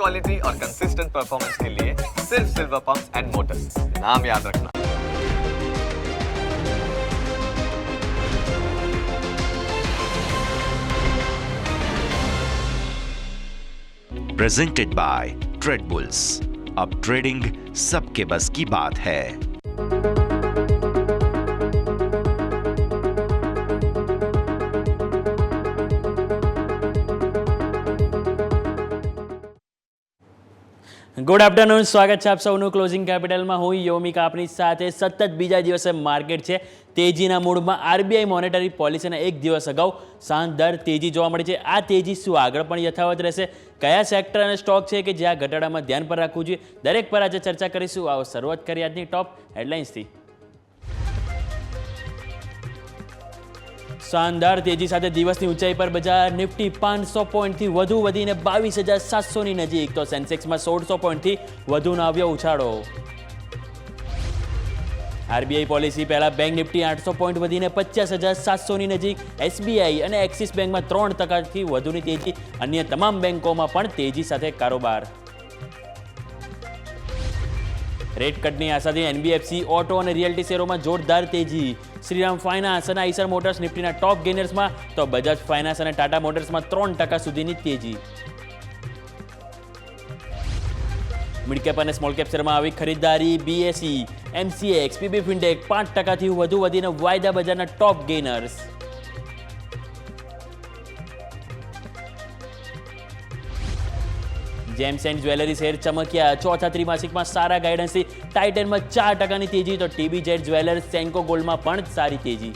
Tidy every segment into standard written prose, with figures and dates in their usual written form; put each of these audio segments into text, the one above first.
Quality और consistent performance के लिए सिर्फ सिल्वर पंप्स एंड मोटर्स, नाम याद रखना। Presented by trade bulls. अब ट्रेडिंग सबके बस की बात है। ગુડ આફ્ટરનૂન, સ્વાગત છે આપ સૌનું ક્લોઝિંગ કેપિટલમાં. હું યોમિક આપની સાથે સતત બીજા દિવસે માર્કેટ છે તેજીના મૂડમાં. આરબીઆઈ મોનેટરી પોલિસીના એક દિવસ અગાઉ શાનદાર તેજી જોવા મળી છે. આ તેજી શું આગળ પણ યથાવત રહેશે? કયા સેક્ટર અને સ્ટોક છે કે જ્યાં ઘટાડામાં ધ્યાન પર રાખવું જોઈએ? દરેક પર આજે ચર્ચા કરીશું. આવો શરૂઆત કરીએ આજની ટોપ હેડલાઇન્સથી. શાનદાર તેજી સાથે દિવસની ઊંચાઈ પર બજાર. નિફ્ટી 500 પોઈન્ટથી વધુ વધીને 22,700ની નજીક, તો સેન્સેક્સમાં 1600 પોઈન્ટથી વધુનો આવ્યો ઉછાળો. આરબીઆઈ પોલિસી પહેલા બેંક નિફ્ટી 800 પોઈન્ટ વધીને 50,700ની નજીક. એસબીઆઈ અને એક્સિસ બેંકમાં 3%થી વધુની તેજી. અન્ય તમામ બેંકોમાં પણ તેજી સાથે કારોબાર. રેટ કટની આશાથી એનબીએફસી, ઓટો અને રિયલ્ટી શેરોમાં જોરદાર તેજી. શ્રીરામ ફાઇનાન્સ અને આઈસર મોટર્સ નિફ્ટીના ટોપ ગેનર્સમાં, તો બજાજ ફાઇનાન્સ અને ટાટા મોટર્સમાં 3% સુધીની તેજી. મિડકેપ અને સ્મોલ કેપ શેરમાં આવી ખરીદદારી. બીએસઈ, એમસીએક્સ, પીબી ફિનટેક 5%થી વધુ વધીને વાયદા બજારના top gainers. Gems and jewellery share ચમક્યા. ચોથા ત્રિમાસિકમાં સારા ગાઈડન્સથી ટાઇટનમાં 4%ની તેજી, તો ટીબી જેડ જ્વેલર્સ, સેન્કો ગોલ્ડમાં પણ સારી તેજી.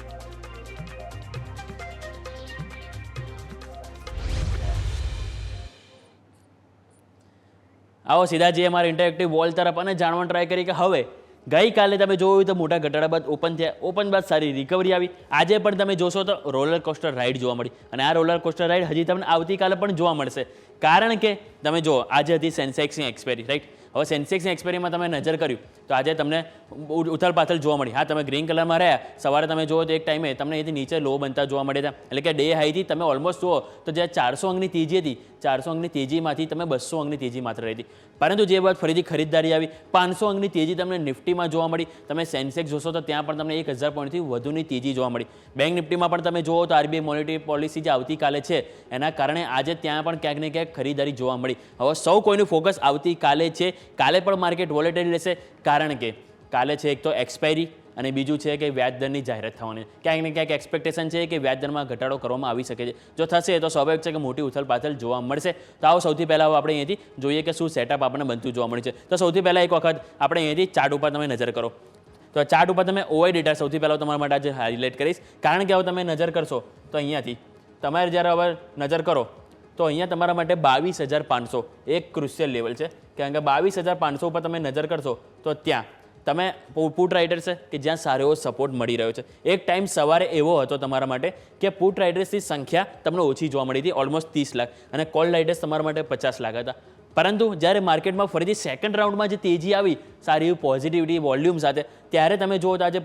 આવો સીધા જઈએ અમારા ઇન્ટરેક્ટિવ વોલ તરફ અને જાણવા ટ્રાય કરી કે હવે ગઈકાલે તમે જોયું તો મોટા ઘટાડા બાદ ઓપન થયા. ઓપન બાદ સારી રિકવરી આવી. આજે પણ તમે જોશો તો રોલર કોસ્ટર રાઇડ જોવા મળી, અને આ રોલર કોસ્ટર રાઇડ હજી તમને આવતીકાલે પણ જોવા મળશે. કારણ કે તમે જુઓ, આજે હતી સેન્સેક્સની એક્સપાયરી, રાઈટ? હવે સેન્સેક્સની એક્સપાયરીમાં તમે નજર કર્યું તો આજે તમને ઉથલપાથલ જોવા મળી. હા, તમે ગ્રીન કલરમાં રહ્યા. સવારે તમે જુઓ તો એક ટાઈમે તમને અહીંથી નીચે લો બનતા જોવા મળ્યા હતા. એટલે કે ડે હાઈથી તમે ઓલમોસ્ટ જુઓ તો જે 400 અંકની તેજી હતી, 400 અંકની તેજીમાંથી તમે 200 અંકની તેજી માત્ર રહી હતી. પરંતુ જે બાદ ફરીથી ખરીદદારી આવી, 500 અંકની તેજી તમને નિફ્ટીમાં જોવા મળી. તમે સેન્સેક્સ જોશો તો ત્યાં પણ તમને 1000 પોઈન્ટથી વધુની તેજી જોવા મળી. બેંક નિફ્ટીમાં પણ તમે જુઓ તો આરબીઆઈ મોનેટરી પોલિસી જે આવતીકાલે છે એના કારણે આજે ત્યાં પણ ક્યાંક ને ક્યાંક ખરીદારી જોવા મળી. હવે સૌ કોઈનું ફોકસ આવતીકાલે છે. કાલે પણ માર્કેટ વોલેટાઇલ રહેશે, કારણ કે કાલે છે એક તો એક્સપાયરી અને બીજું છે કે વ્યાજદરની જાહેરાત થવાની. ક્યાંક ને ક્યાંક એક્સપેક્ટેશન છે કે વ્યાજદરમાં ઘટાડો કરવામાં આવી શકે છે. જો થશે તો સ્વાભાવિક છે કે મોટી ઉથલપાથલ જોવા મળશે. તો આવો સૌથી પહેલાં આપણે અહીંયાથી જોઈએ કે શું સેટઅપ આપણને બનતું જોવા મળે છે. તો સૌથી પહેલાં એક વખત આપણે અહીંયાથી ચાર્ટ ઉપર તમે નજર કરો. તો ચાર્ટ ઉપર તમે ઓઆઈ ડેટા સૌથી પહેલાં તમારા માટે આજે હાઇલાઇટ કરીશ, કારણ કે હવે તમે નજર કરશો તો અહીંયાથી તમારે જ્યારે હવે નજર કરો તો અહીંયા તમારા માટે 22,500 એક ક્રુશિયલ લેવલ છે. કારણ કે 22,500 ઉપર તમે નજર કરશો તો ત્યાં તમે પુટ રાઇડર છે કે જ્યાં સારો એવો સપોર્ટ મળી રહ્યો છે. એક ટાઈમ સવારે એવો હતો તમારા માટે કે પુટ રાઇડર્સની સંખ્યા તમને ઓછી જોવા મળી હતી, ઓલમોસ્ટ 30 લાખ, અને કોલ રાઇડર્સ તમારા માટે 50 લાખ હતા. પરંતુ જ્યારે માર્કેટમાં ફરીથી સેકન્ડ રાઉન્ડમાં જે તેજી આવી સારી એવી પોઝિટિવિટી વોલ્યુમ સાથે, ત્યારે તમે જુઓ તો આજે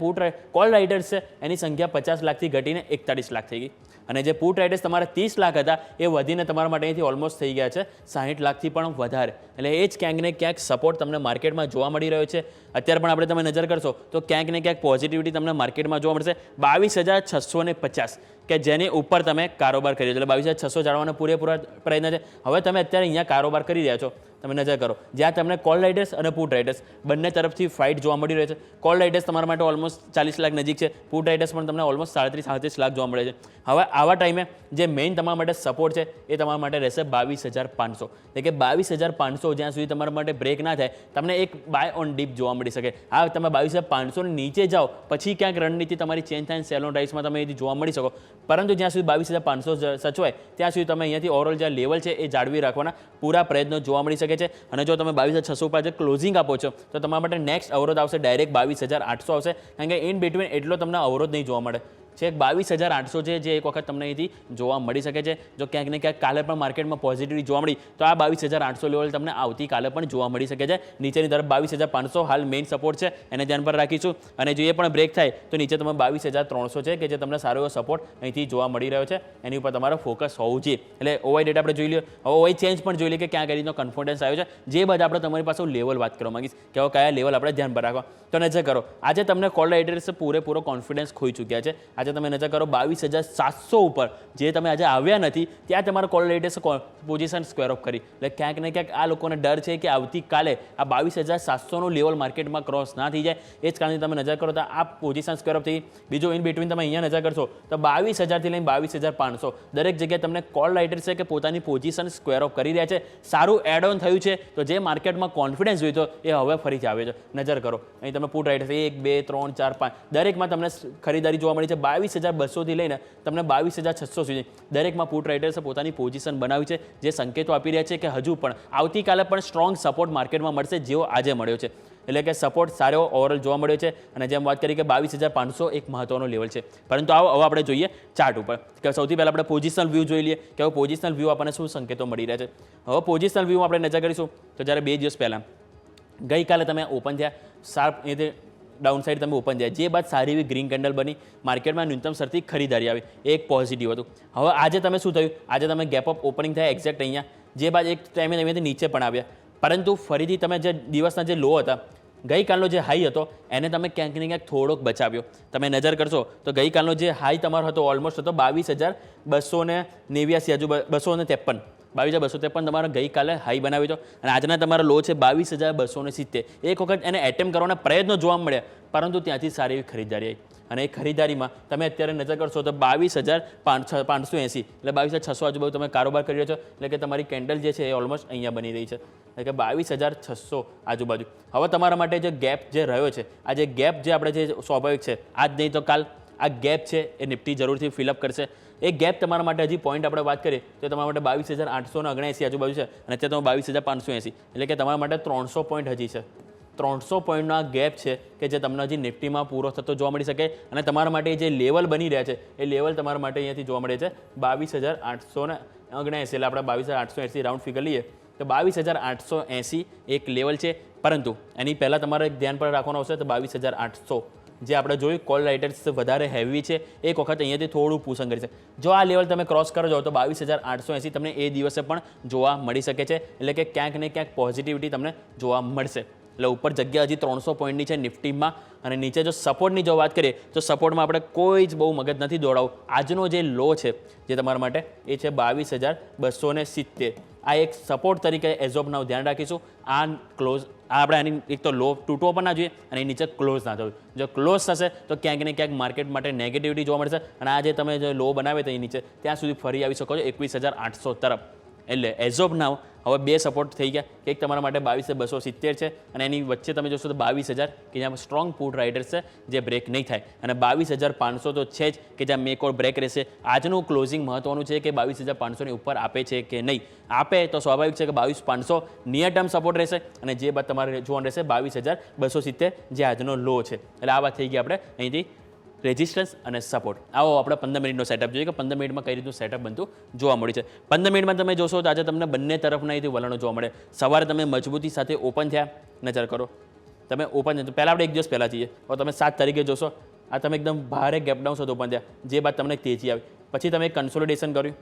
કોલ રાઇડર્સ છે એની સંખ્યા 50 લાખથી ઘટીને 41 લાખ થઈ ગઈ. અને જે પુટ રાઇડર્સ તમારા 30 લાખ હતા એ વધીને તમારા માટે અહીંથી ઓલમોસ્ટ થઈ ગયા છે 60 લાખથી પણ વધારે. એટલે એ જ ક્યાંક ને ક્યાંક સપોર્ટ તમને માર્કેટમાં જોવા મળી રહ્યો છે. અત્યારે પણ આપણે તમે નજર કરશો તો ક્યાંક ને ક્યાંક પોઝિટિવિટી તમને માર્કેટમાં જોવા મળશે. 22,650 કે જેની ઉપર તમે કારોબાર કરી રહ્યો છો. એટલે 22,600 જાળવવાનો પૂરેપૂરા પ્રયત્ન છે. હવે તમે અત્યારે અહીંયા કારોબાર કરી રહ્યા છો, તમે નજર કરો જ્યાં તમને કોલ રાઇડર્સ અને પુટ રાઇડર્સ બંને તરફથી ફાઇટ જોવા મળી રહી છે. કોલ રાઇડર્સ તમારા માટે ઓલમોસ્ટ 40 લાખ નજીક છે, પુટ રાઇડર્સ પણ તમને ઓલમોસ્ટ 37 લાખ જોવા મળે છે. હવે આવા ટાઈમે જે મેઇન તમારા માટે સપોર્ટ છે એ તમારા માટે રહેશે 22,500. એટલે કે 22,500 જ્યાં સુધી તમારા માટે બ્રેક ના થાય તમને એક બાય ઓન ડીપ જોવા મળી શકે. આ તમે 22,500 ની નીચે જાઓ પછી ક્યાંક રણનીતિ તમારી ચેન્જ થાય, સેલ ઓન રાઇટ્સમાં તમે અહીંથી જોવા મળી શકો. પરંતુ જ્યાં સુધી 22,500 સચવાય ત્યાં સુધી તમે અહીંયાથી ઓવરઓલ જે લેવલ છે એ જાળવી રાખવાના પૂરા પ્રયત્નો જોવા મળી શકે છે. અને જો તમે 22,600 પર જે ક્લોઝિંગ આપો છો તો તમારા માટે નેક્સ્ટ અવરોધ આવશે ડાયરેક્ટ 22,800 આવશે. કારણ કે ઇન બિટવીન એટલો તમને અવરોધ નહીં જોવા મળે. છેક 22,800 છે, જે એક વખત તમને અહીંથી જોવા મળી શકે છે. જો ક્યાંક ને ક્યાંક કાલે પણ માર્કેટમાં પોઝિટિવિટી જોવા મળી તો આ 22,800 લેવલ તમને આવતીકાલે પણ જોવા મળી શકે છે. નીચેની તરફ 22,500 હાલ મેઇન સપોર્ટ છે, એને ધ્યાન પર રાખીશું. અને જો એ પણ બ્રેક થાય તો નીચે તમે 22,300 છે કે જે તમને સારો એવો સપોર્ટ અહીંથી જોવા મળી રહ્યો છે, એની ઉપર તમારો ફોકસ હોવું જોઈએ. એટલે ઓવાઈ ડેટા આપણે જોઈ લઈએ. હવે ઓવાઈ ચેન્જ પણ જોઈ લઈએ કે ક્યાં કઈ રીતનો કોન્ફિડન્સ આવ્યો છે. જે બાદ આપણે તમારી પાસે લેવલ વાત કરવા માંગીશ કે હવે કયા લેવલ આપણે ધ્યાન પર રાખવા. તો નજર કરો, આજે તમને કોલ રાઇડર્સે પૂરેપૂરો કોન્ફિડન્સ ખોઈ ચૂક્યા છે. આજે તમે નજર કરો 22,700 ઉપર જે તમે આજે આવ્યા નથી ત્યાં તમારા કોલ રાઇડર્સે પોઝિશન સ્ક્વેર ઓફ કરી. એટલે ક્યાંક ને ક્યાંક આ લોકોને ડર છે કે આવતીકાલે આ 22,700નું લેવલ માર્કેટમાં ક્રોસ ના થઈ જાય. એ જ કારણે તમે નજર કરો તો આ પોઝિશન સ્ક્વેર ઓફ થઈ. બીજો ઇન બિટવીન તમે અહીંયા નજર કરશો તો 22,000 થી લઈને 22,500 દરેક જગ્યાએ તમને કોલ રાઇડર્સ છે કે પોતાની પોઝિશન સ્ક્વેર ઓફ કરી રહ્યા છે. સારું એડ ઓન થયું છે. તો જે માર્કેટમાં કોન્ફિડન્સ જોઈતો એ હવે ફરીથી આવે છે. નજર કરો, અહીં તમે પુટ રાઇડર્સ 1, 2, 3, 4, 5 દરેકમાં તમને ખરીદારી જોવા મળી છે. 22,200 થી લઈને તમને 22,600 સુધી દરેકમાં પુટ રાઇડર્સે પોતાની પોઝિશન બનાવી છે, જે સંકેતો આપી રહ્યા છે કે હજુ પણ આવતીકાલે પણ સ્ટ્રોંગ સપોર્ટ માર્કેટમાં મળશે જેવો આજે મળ્યો છે. એટલે કે સપોર્ટ સારો ઓવરઓલ જોવા મળ્યો છે. અને જેમ વાત કરી કે 22,500 એક મહત્વનો લેવલ છે. પરંતુ હવે આપણે જોઈએ ચાર્ટ ઉપર કે સૌથી પહેલાં આપણે પોઝિશનલ વ્યૂ જોઈ લઈએ કે હવે પોઝિશનલ વ્યૂ આપણને શું સંકેતો મળી રહ્યા છે. હવે પોઝિશનલ વ્યૂ આપણે નજર કરીશું તો જ્યારે 2 દિવસ પહેલાં ગઈકાલે તમે ઓપન થયા શાર્પ એ ડાઉન સાઇડ તમે ઓપન થયા, જે બાદ સારી એવી ગ્રીન કેન્ડલ બની, માર્કેટમાં ન્યૂનતમ સ્તરથી ખરીદારી આવી, એક પોઝિટિવ હતું. હવે આજે તમે શું થયું, આજે તમે ગેપ અપ ઓપનિંગ થયા એક્ઝેક્ટ અહીંયા, જે બાદ એક ટાઈમે અહીંયાથી નીચે પણ આવ્યા. પરંતુ ફરીથી તમે જે દિવસના જે લો હતા, ગઈકાલનો જે હાઈ હતો એને તમે ક્યાંક ને ક્યાંક થોડોક બચાવ્યો. તમે નજર કરશો તો ગઈકાલનો જે હાઈ તમારો હતો ઓલમોસ્ટ હતો 22,289 આજુ 253 22,253 તમારો ગઈકાલે હાઈ બનાવ્યો હતો. અને આજના તમારો લો છે 22,270. એક વખત એને એટેમ્પ કરવાના પ્રયત્નો જોવા મળ્યા, પરંતુ ત્યાંથી સારી એવી ખરીદારી આવી. અને એ ખરીદારીમાં તમે અત્યારે નજર કરશો તો 22,580 એટલે 22,600 આજુબાજુ તમે કારોબાર કરી રહ્યો છો. એટલે કે તમારી કેન્ડલ જે છે એ ઓલમોસ્ટ અહીંયા બની રહી છે, એટલે કે 22,600 આજુબાજુ. હવે તમારા માટે જે ગેપ જે રહ્યો છે, આ જે ગેપ જે આપણે જે સ્વાભાવિક છે, આજ નહીં તો કાલ આ ગેપ છે એ નિફ્ટી જરૂરથી ફિલઅપ કરશે. એ ગેપ તમારા માટે હજી પોઈન્ટ આપણે વાત કરીએ તો તમારા માટે 22,879 આજુબાજુ છે અને અત્યારે તમે 22,580, એટલે કે તમારા માટે 300 પોઈન્ટ હજી છે. 300 પોઈન્ટનો આ ગેપ છે કે જે તમને હજી નિફ્ટીમાં પૂરો થતો જોવા મળી શકે. અને તમારા માટે જે લેવલ બની રહ્યા છે એ લેવલ તમારા માટે અહીંયાથી જોવા મળે છે 22,879. એટલે આપણે 22,880 રાઉન્ડ ફિગર લઈએ તો 22,880 એક લેવલ છે. પરંતુ એની પહેલાં તમારે ધ્યાન પર રાખવાનું આવશે તો 22,800 જે આપણે જોયું કોલ રાઇડર્સ વધારે હેવી છે, એક વખત અહીંયાથી થોડું પુશન કરી છે. જો આ લેવલ તમે ક્રોસ કરો જાઓ તો 22,880 તમને એ દિવસે પણ જોવા મળી શકે છે. એટલે કે ક્યાંક ને ક્યાંક પોઝિટિવિટી તમને જોવા મળશે. એટલે ઉપર જગ્યા હજી 300 પોઈન્ટની છે નિફ્ટીમાં. અને નીચે જો સપોર્ટની જો વાત કરીએ તો સપોર્ટમાં આપણે કોઈ જ બહુ મગજ નથી દોડાવું. આજનો જે લો છે જે તમારા માટે એ છે 22,270. આ એક સપોર્ટ તરીકે એઝ ઓફ નાઉ ધ્યાન રાખીશું. આ ક્લોઝ આપણે આની એક તો લો તૂટવો પણ ના જોઈએ અને નીચે ક્લોઝ ના થવું. જો ક્લોઝ થશે તો ક્યાંક ને ક્યાંક માર્કેટ માટે નેગેટિવિટી જોવા મળશે. અને આ જે તમે જે લો બનાવે તો એ નીચે ત્યાં સુધી ફરી આવી શકો છો 21,800 તરફ. એટલે એઝ ઓફ નાવ હવે 2 સપોર્ટ થઈ ગયા. એક તમારા માટે 22,270 છે અને એની વચ્ચે તમે જોશો તો 22,000 કે જ્યાં સ્ટ્રોંગ પુટ રાઇડર્સ છે જે બ્રેક નહીં થાય. અને 22,500 તો છે જ કે જ્યાં મેક ઓર બ્રેક રહેશે. આજનું ક્લોઝિંગ મહત્વનું છે કે 22,500ની ઉપર આપે છે કે નહીં. આપે તો સ્વાભાવિક છે કે 22,500 નિયર ટર્મ સપોર્ટ રહેશે. અને જે બાદ તમારે જોવાનું રહેશે 22,270 જે આજનો લો છે. એટલે આ વાત થઈ ગઈ આપણે અહીંથી રેઝિસ્ટન્સ અને સપોર્ટ. આવો આપણે 15 મિનિટનો સેટઅપ જોઈએ કે 15 મિનિટમાં કઈ રીતનું સેટઅપ બનતું જોવા મળ્યું છે. 15 મિનિટમાં તમે જોશો તો આજે તમને બંને તરફના અહીંથી વલણો જોવા મળે. સવારે તમે મજબૂતી સાથે ઓપન થયા, નજર કરો તમે ઓપન થયા તો પહેલાં આપણે એક દિવસ પહેલાં જઈએ તો તમે 7 તારીખે જોશો આ તમે એકદમ ભારે ગેપડાઉન સાથે ઓપન થયા, જે બાદ તમને તેજી આવી. પછી તમે કન્સોલિડેશન કર્યું,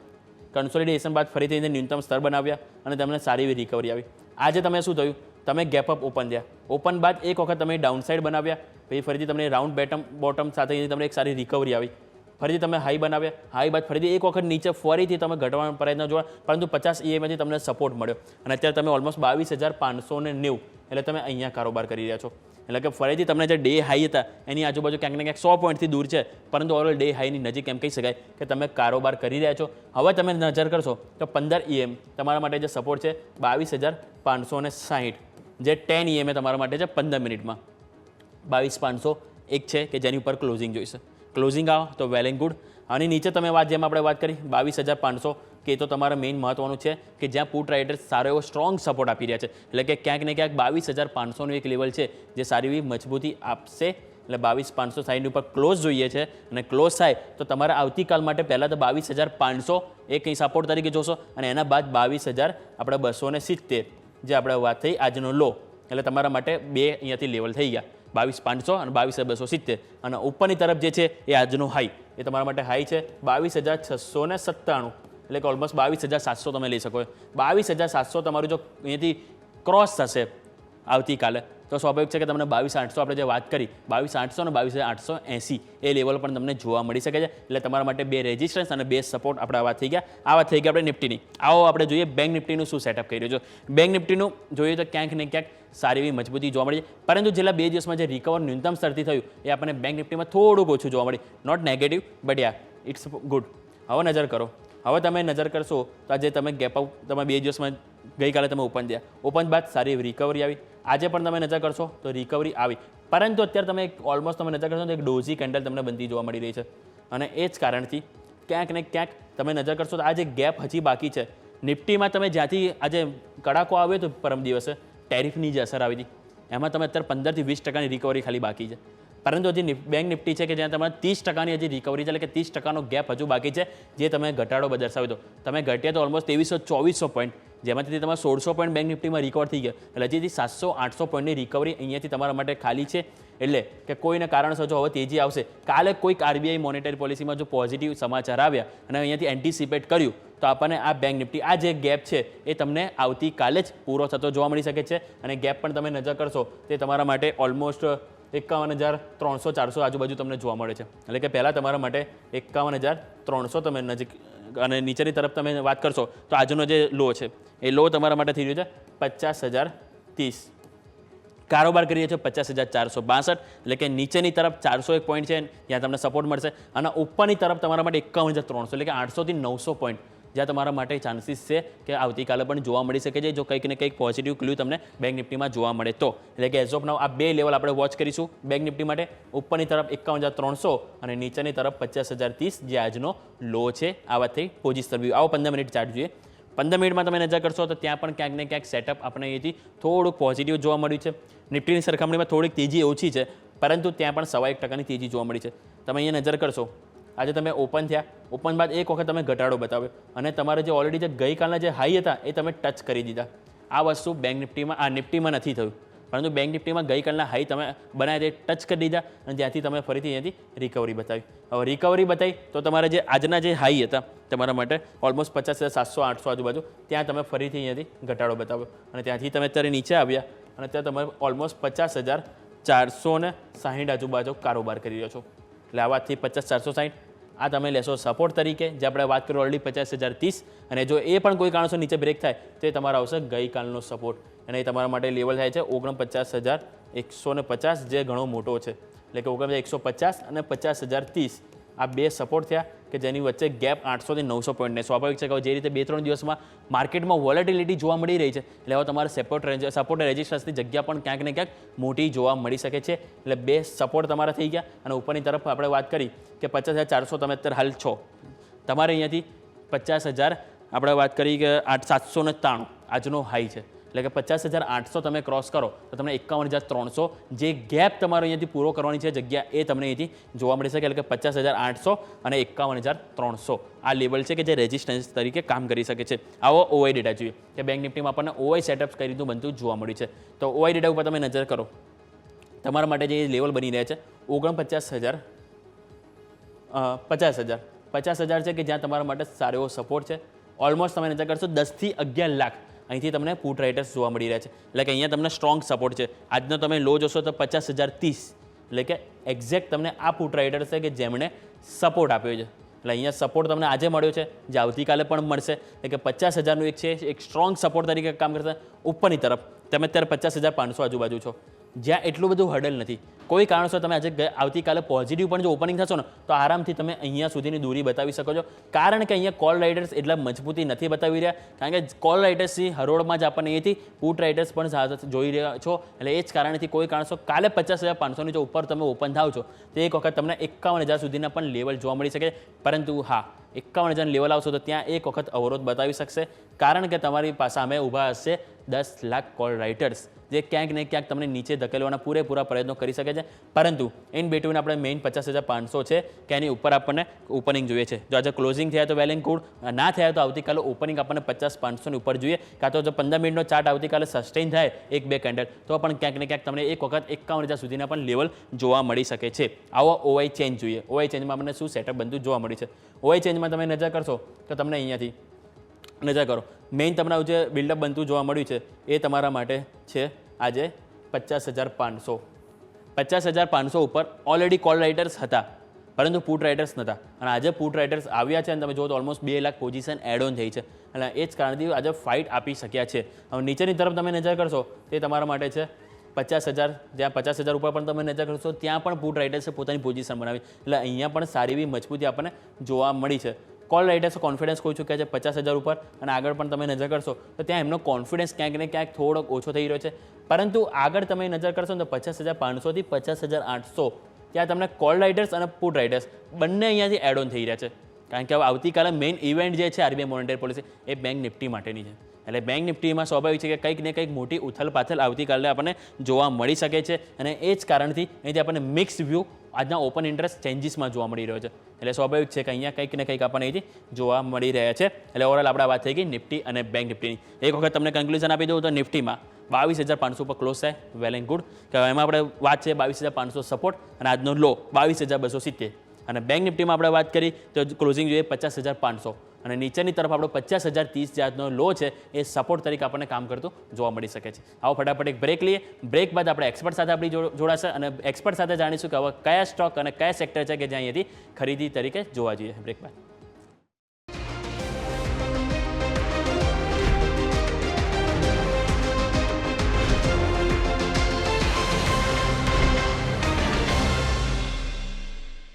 કન્સોલિડેશન બાદ ફરીથી ન્યૂનતમ સ્તર બનાવ્યા અને તમને સારી એવી રિકવરી આવી. આજે તમે શું થયું, તમે ગેપ અપ ઓપન થયા, ઓપન બાદ એક વખત તમે ડાઉન સાઇડ બનાવ્યા, પછી ફરીથી તમને રાઉન્ડ બોટમ સાથે તમને એક સારી રિકવરી આવી. ફરીથી તમે હાઈ બનાવ્યા, હાઈ બાદ ફરીથી એક વખત નીચે ફરીથી તમે ઘટવાનો પ્રયત્ન જોવા, પરંતુ 50 EMAથી તમને સપોર્ટ મળ્યો. અને અત્યારે તમે ઓલમોસ્ટ 22,590 એટલે તમે અહીંયા કારોબાર કરી રહ્યા છો. એટલે કે ફરીથી તમને જે ડે હાઈ હતા એની આજુબાજુ ક્યાંક ને ક્યાંક 100 પોઈન્ટથી દૂર છે, પરંતુ ઓવરઓલ ડે હાઈની નજીક એમ કહી શકાય કે તમે કારોબાર કરી રહ્યા છો. હવે તમે નજર કરશો તો 15 EM તમારા માટે જે સપોર્ટ છે 22,560, જે 10 EMA તમારા માટે છે 15 મિનિટમાં 22,500 એક છે કે જેની ઉપર ક્લોઝિંગ જોઈશે. ક્લોઝિંગ આવો તો વેલ એન્ડ ગુડ. અને નીચે તમે જેમ આપણે વાત કરી 22,500 કે તો તમારા મેઇન મહત્વનું છે કે જ્યાં પુટ રાઇડર્સ સારો એવો સ્ટ્રોંગ સપોર્ટ આપી રહ્યા છે. એટલે કે ક્યાંક ને ક્યાંક 22,500નું એક લેવલ છે જે સારી એવી મજબૂતી આપશે એટલે 22,560 ઉપર ક્લોઝ જોઈએ છે અને ક્લોઝ થાય તો તમારે આવતીકાલ માટે પહેલાં તો 22,500 એક અહીં સપોર્ટ તરીકે જોશો અને એના બાદ 22,000 આપણે 270 જે આપણે વાત થઈ આજનો લો એટલે તમારા માટે બે અહીંયાથી લેવલ થઈ ગયા 22,500 અને 22,270 અને ઉપરની તરફ જે છે એ આજનો હાઈ એ તમારા માટે હાઈ છે 22,697 એટલે કે ઓલમોસ્ટ 22,700 તમે લઈ શકો 22,700 તમારું જો અહીંયાથી ક્રોસ થશે આવતીકાલે તો સ્વાભાવિક છે કે તમને 22,800 આપણે જે વાત કરી 22,800 અને 22,880 એ લેવલ પણ તમને જોવા મળી શકે છે એટલે તમારા માટે બે રેઝિસ્ટન્સ અને બે સપોર્ટ આપણે આ વાત થઈ ગયા આ વાત થઈ ગઈ આપણે નિફ્ટીની આવો આપણે જોઈએ બેંક નિફ્ટીનું શું સેટઅપ કરી રહ્યો છે બેંક નિફ્ટીનું જોઈએ તો ક્યાંક ને ક્યાંક સારી એવી મજબૂતી જોવા મળી છે પરંતુ છેલ્લા 2 દિવસમાં જે રિકવર ન્યૂનતમ સ્તરથી થયું એ આપણને બેંક નિફ્ટીમાં થોડુંક ઓછું જોવા મળી not negative but yeah it's good હવે નજર કરો હવે તમે નજર કરશો તો આજે તમે ગેપ આઉટ તમે 2 દિવસમાં ગઈકાલે તમે ઓપન થયા ઓપન બાદ સારી એવી રિકવરી આવી આજે પણ તમે નજર કરશો તો રિકવરી આવી પરંતુ અત્યારે તમે ઓલમોસ્ટ તમે નજર કરશો તો એક ડોઝી કેન્ડલ તમને બનતી જોવા મળી રહી છે અને એ જ કારણથી ક્યાંક ને ક્યાંક તમે નજર કરશો તો આ જે ગેપ હજી બાકી છે નિફ્ટીમાં તમે જ્યાંથી આજે કડાકો આવ્યો તો પરમ દિવસે ટેરિફની જે અસર આવી હતી એમાં તમે અત્યારે 15 થી 20% રિકવરી ખાલી બાકી છે પરંતુ હજી બેંક નિફ્ટી છે કે જ્યાં તમારે 30% હજી રિકવરી છે એટલે કે 30% ગેપ હજુ બાકી છે જે તમે ઘટાડો દર્શાવ્યો હતો તમે ઘટ્યા તો ઓલમોસ્ટ 2300-2400 પોઈન્ટ જેમાંથી તમારે 1600 પોઈન્ટ બેંક નિફ્ટીમાં રિકવર થઈ ગયા એટલે હજી 700-800 પોઈન્ટની રિકવરી અહીંયાથી તમારા માટે ખાલી છે એટલે કે કોઈને કારણસર જો હવે તેજી આવશે કાલે કોઈક આરબીઆઈ મોનેટરી પોલિસીમાં જો પોઝિટિવ સમાચાર આવ્યા અને અહીંયાથી એન્ટિસિપેટ કર્યું તો આપણને આ બેંક નિફ્ટી આ જે ગેપ છે એ તમને આવતીકાલે જ પૂરો થતો જોવા મળી શકે છે અને ગેપ પણ તમે નજર કરશો તે તમારા માટે ઓલમોસ્ટ 51,300-400 આજુબાજુ તમને જોવા મળે છે એટલે કે પહેલાં તમારા માટે 51,300 તમે નજીક અને નીચેની તરફ તમે વાત કરશો તો આજનો જે લો છે એ લો તમારા માટે થઈ રહ્યો છે 50,030 કારોબાર કરીએ છીએ 50,462 એટલે કે નીચેની તરફ 401 પોઈન્ટ છે જ્યાં તમને સપોર્ટ મળશે અને ઉપરની તરફ તમારા માટે 51,300 એટલે કે 800 થી 900 પોઈન્ટ જ્યાં તમારા માટે ચાન્સીસ છે કે આવતીકાલે પણ જોવા મળી શકે છે જો કંઈક ને કંઈક પોઝિટિવ ક્લ્યુ તમને બેંક નિફ્ટીમાં જોવા મળે તો એટલે કે એઝ ઓફ નાઉ આ બે લેવલ આપણે વોચ કરીશું બેંક નિફ્ટી માટે ઉપરની તરફ 51,300 અને નીચેની તરફ 50,030 જે આજનો લો છે આ વાત થઈ પોઝિશન વ્યૂ આવો 15 મિનિટ ચાર્ટ જોઈએ 15 મિનિટમાં તમે નજર કરશો તો ત્યાં પણ ક્યાંક ને ક્યાંક સેટઅપ આપણે અહીંથી થોડુંક પોઝિટિવ જોવા મળ્યું છે નિફ્ટીની સરખામણીમાં થોડીક તેજી ઓછી છે પરંતુ ત્યાં પણ 1% તેજી જોવા મળી છે તમે અહીંયા નજર કરશો આજે તમે ઓપન થયા ઓપન બાદ એક વખત તમે ઘટાડો બતાવ્યો અને તમારે જે ઓલરેડી જે ગઈકાલના જે હાઈ હતા એ તમે ટચ કરી દીધા આ વસ્તુ બેંક નિફ્ટીમાં આ નિફ્ટીમાં નથી થયું પરંતુ બેંક નિફ્ટીમાં ગઈકાલના હાઈ તમે બનાવી તે ટચ કરી દીધા અને ત્યાંથી તમે ફરીથી અહીંયાથી રિકવરી બતાવી હવે રિકવરી બતાવી તો તમારે જે આજના જે હાઈ હતા તમારા માટે ઓલમોસ્ટ 50,700-800 આજુબાજુ ત્યાં તમે ફરીથી અહીંયાથી ઘટાડો બતાવ્યો અને ત્યાંથી તમે અત્યારે નીચે આવ્યા અને ત્યાં તમે ઓલમોસ્ટ 50,460 આજુબાજુ કારોબાર કરી રહ્યો છો એટલે આ વાતથી 50,460 આ તમે લેશો સપોર્ટ તરીકે જે આપણે વાત કરી ઓલરેડી 50,030 અને જો એ પણ કોઈ કારણસર નીચે બ્રેક થાય તો એ તમારા આવશે ગઈકાલનો સપોર્ટ અને એ તમારા માટે લેવલ થાય છે 49,150 જે ઘણો મોટો છે એટલે કે 49,150 અને 50,030 આ બે સપોર્ટ થયા કે જેની વચ્ચે ગેપ 800 થી 900 પોઈન્ટને સ્વાભાવિક છે કે જે રીતે 2-3 દિવસમાં માર્કેટમાં વોલેટિલિટી જોવા મળી રહી છે એટલે હવે તમારે સપોર્ટ રેઝિસ્ટન્સની જગ્યા પણ ક્યાંક ને ક્યાંક મોટી જોવા મળી શકે છે એટલે બે સપોર્ટ તમારા થઈ ગયા અને ઉપરની તરફ આપણે વાત કરી કે 50,400 તમે અત્યારે હાલ છો તમારે અહીંયાથી 50,000 આપણે વાત કરી કે 793 આજનો હાઈ છે એટલે કે 50,800 તમે ક્રોસ કરો તો તમને 51,300 જે ગેપ તમારો અહીંયાથી પૂરો કરવાની છે જગ્યા એ તમને અહીંથી જોવા મળી શકે એટલે કે 50,800 અને 51,300 આ લેવલ છે કે જે રેઝિસ્ટન્સ તરીકે કામ કરી શકે છે આવો ઓઆઈ ડેટા જોઈએ કે બેંક નિફ્ટીમાં આપણને ઓઆઈ સેટઅપ કઈ રીતનું બનતું જોવા મળ્યું છે તો ઓઆઈ ડેટા ઉપર તમે નજર કરો તમારા માટે જે લેવલ બની રહ્યા છે 49,000 50,000 છે કે જ્યાં તમારા માટે સારો એવો સપોર્ટ છે ઓલમોસ્ટ તમે નજર કરશો 10 થી 11 લાખ અહીંથી તમને પુટ રાઇટર્સ જોવા મળી રહ્યા છે એટલે કે અહીંયા તમને સ્ટ્રોંગ સપોર્ટ છે આજનો તમે લો જોશો તો 50,030 એટલે કે એક્ઝેક્ટ તમને આ પુટ રાઇટર્સ છે કે જેમણે સપોર્ટ આપ્યો છે એટલે અહીંયા સપોર્ટ તમને આજે મળ્યો છે જે આવતીકાલે પણ મળશે એટલે કે 50,000નું એક છે એક સ્ટ્રોંગ સપોર્ટ તરીકે કામ કરશે ઉપરની તરફ તમે અત્યારે 50,500 આજુબાજુ છો જ્યાં એટલું બધું હર્ડલ નથી કોઈ કારણસર તમે આજે આવતીકાલે પોઝિટિવ પણ જો ઓપનિંગ થશો ને તો આરામથી તમે અહીંયા સુધીની દૂરી બતાવી શકો છો કારણ કે અહીંયા કોલ રાઇડર્સ એટલા મજબૂતી નથી બતાવી રહ્યા કારણ કે કોલ રાઇડર્સની હરોળમાં જ આપણને અહીંથી પુટ રાઇડર્સ પણ જોઈ રહ્યા છો એટલે એ જ કારણથી કોઈ કારણસર કાલે 50,500ની જો ઉપર તમે ઓપન થાવ છો તો એક વખત તમને 51,000 સુધીના પણ લેવલ જોવા મળી શકે પરંતુ હા 51,000 લેવલ આવશો તો ત્યાં એક વખત અવરોધ બતાવી શકશે, કારણ કે તમારી સામે ઊભા હશે 10 લાખ કોલ રાઇટર્સ, જે ક્યાંક ને ક્યાંક તમને નીચે ધકેલવાના પૂરેપૂરા પ્રયત્નો કરી શકે છે. પરંતુ ઇન બિટવીન આપણે મેઇન 50,500 છે કે એની ઉપર આપણને ઓપનિંગ જોઈએ છે. જો આજે ક્લોઝિંગ થયા તો વેલ એન્ડ ગુડ, ના થયા તો આવતીકાલે ઓપનિંગ આપણને 50,500 ની ઉપર જોઈએ, કાં તો જો 15 મિનિટનો ચાર્ટ આવતીકાલે સસ્ટેન થાય 1-2 કેન્ડલ, તો પણ ક્યાંક ને ક્યાંક તમને એક વખત 51,000 સુધીના પણ લેવલ જોવા મળી શકે છે. આવો ઓવાઈ ચેન્જ જોઈએ. ઓવાઈ ચેન્જમાં આપણને શું સેટઅપ બનતું જોવા મળ્યું છે. ઓવાઈ ચેન્જમાં તમે નજર કરશો તો તમને અહીંયાથી નજર કરો, મેઇન તમને જે બિલ્ડઅપ બનતું જોવા મળ્યું છે એ તમારા માટે છે આજે 50,500. 50,500 ઉપર ઓલરેડી કોલ રાઇટર્સ હતા, પરંતુ પુટ રાઇટર્સ નહોતા, અને આજે પુટ રાઇટર્સ આવ્યા છે અને તમે જુઓ તો almost 2 lakh position add on થઈ છે, અને એ જ કારણથી આજે ફાઇટ આપી શક્યા છે. હવે નીચેની તરફ તમે નજર કરશો તે તમારા માટે છે 50,000, જ્યાં 50,000 ઉપર પણ તમે નજર કરશો ત્યાં પણ પુટ રાઇટર્સે પોતાની પોઝિશન બનાવી, એટલે અહીંયા પણ સારી એવી મજબૂતી આપણને જોવા મળી છે. કોલ રાઇટર્સ કોન્ફિડન્સ કોઈ ચૂક્યા છે 50,000 ઉપર, અને આગળ પણ તમે નજર કરશો તો ત્યાં એમનો કોન્ફિડન્સ ક્યાંક ને ક્યાંક થોડોક ઓછો થઈ રહ્યો છે. પરંતુ આગળ તમે નજર કરશો ને તો 50,500 થી 50,800 ત્યાં તમને કોલ રાઇટર્સ અને પુટ રાઇટર્સ બંને અહીંયાથી એડ ઓન થઈ રહ્યા છે, કારણ કે હવે આવતીકાલે મેઇન ઇવેન્ટ જે છે આરબીઆઈ મોનેટરી પોલિસી એ બેંક નિફ્ટી માટેની છે. એટલે બેંક નિફ્ટીમાં સ્વાભાવિક છે કે કંઈક ને કંઈક મોટી ઉથલપાથલ આવતીકાલે આપણને જોવા મળી શકે છે, અને એ જ કારણથી અહીંથી આપણને મિક્સ વ્યૂ આજના ઓપન ઇન્ટરેસ્ટ ચેન્જીસમાં જોવા મળી રહ્યો છે. એટલે સ્વાભાવિક છે કે અહીંયા કંઈક ને કંઈક આપણને અહીંથી જોવા મળી રહ્યા છે. એટલે ઓવરઓલ આપણે વાત થઈ ગઈ નિફ્ટી અને બેંક નિફ્ટીની. એક વખત તમને કન્ક્લુઝન આપી દઉં તો નિફ્ટીમાં 22,500 પર ક્લોઝ થાય, વેલ એન્ડ ગુડ, કે એમાં આપણે વાત છે 22,500 સપોર્ટ અને આજનો લો 22,270. અને બેંક નિફ્ટીમાં આપણે વાત કરી તો ક્લોઝિંગ જોઈએ 50,500, અને નીચેની તરફ આપણો 50,030 જે આજનો લો છે એ સપોર્ટ તરીકે આપણને કામ કરતું જોવા મળી શકે છે. આવો ફટાફટ એક બ્રેક લઈએ. બ્રેક બાદ આપણે એક્સપર્ટ સાથે આપણી જોડાશે, અને એક્સપર્ટ સાથે જાણીશું કે હવે કયા સ્ટોક અને કયા સેક્ટર છે કે જ્યાં અહીંયાથી ખરીદી તરીકે જોવા જોઈએ. બ્રેક બાદ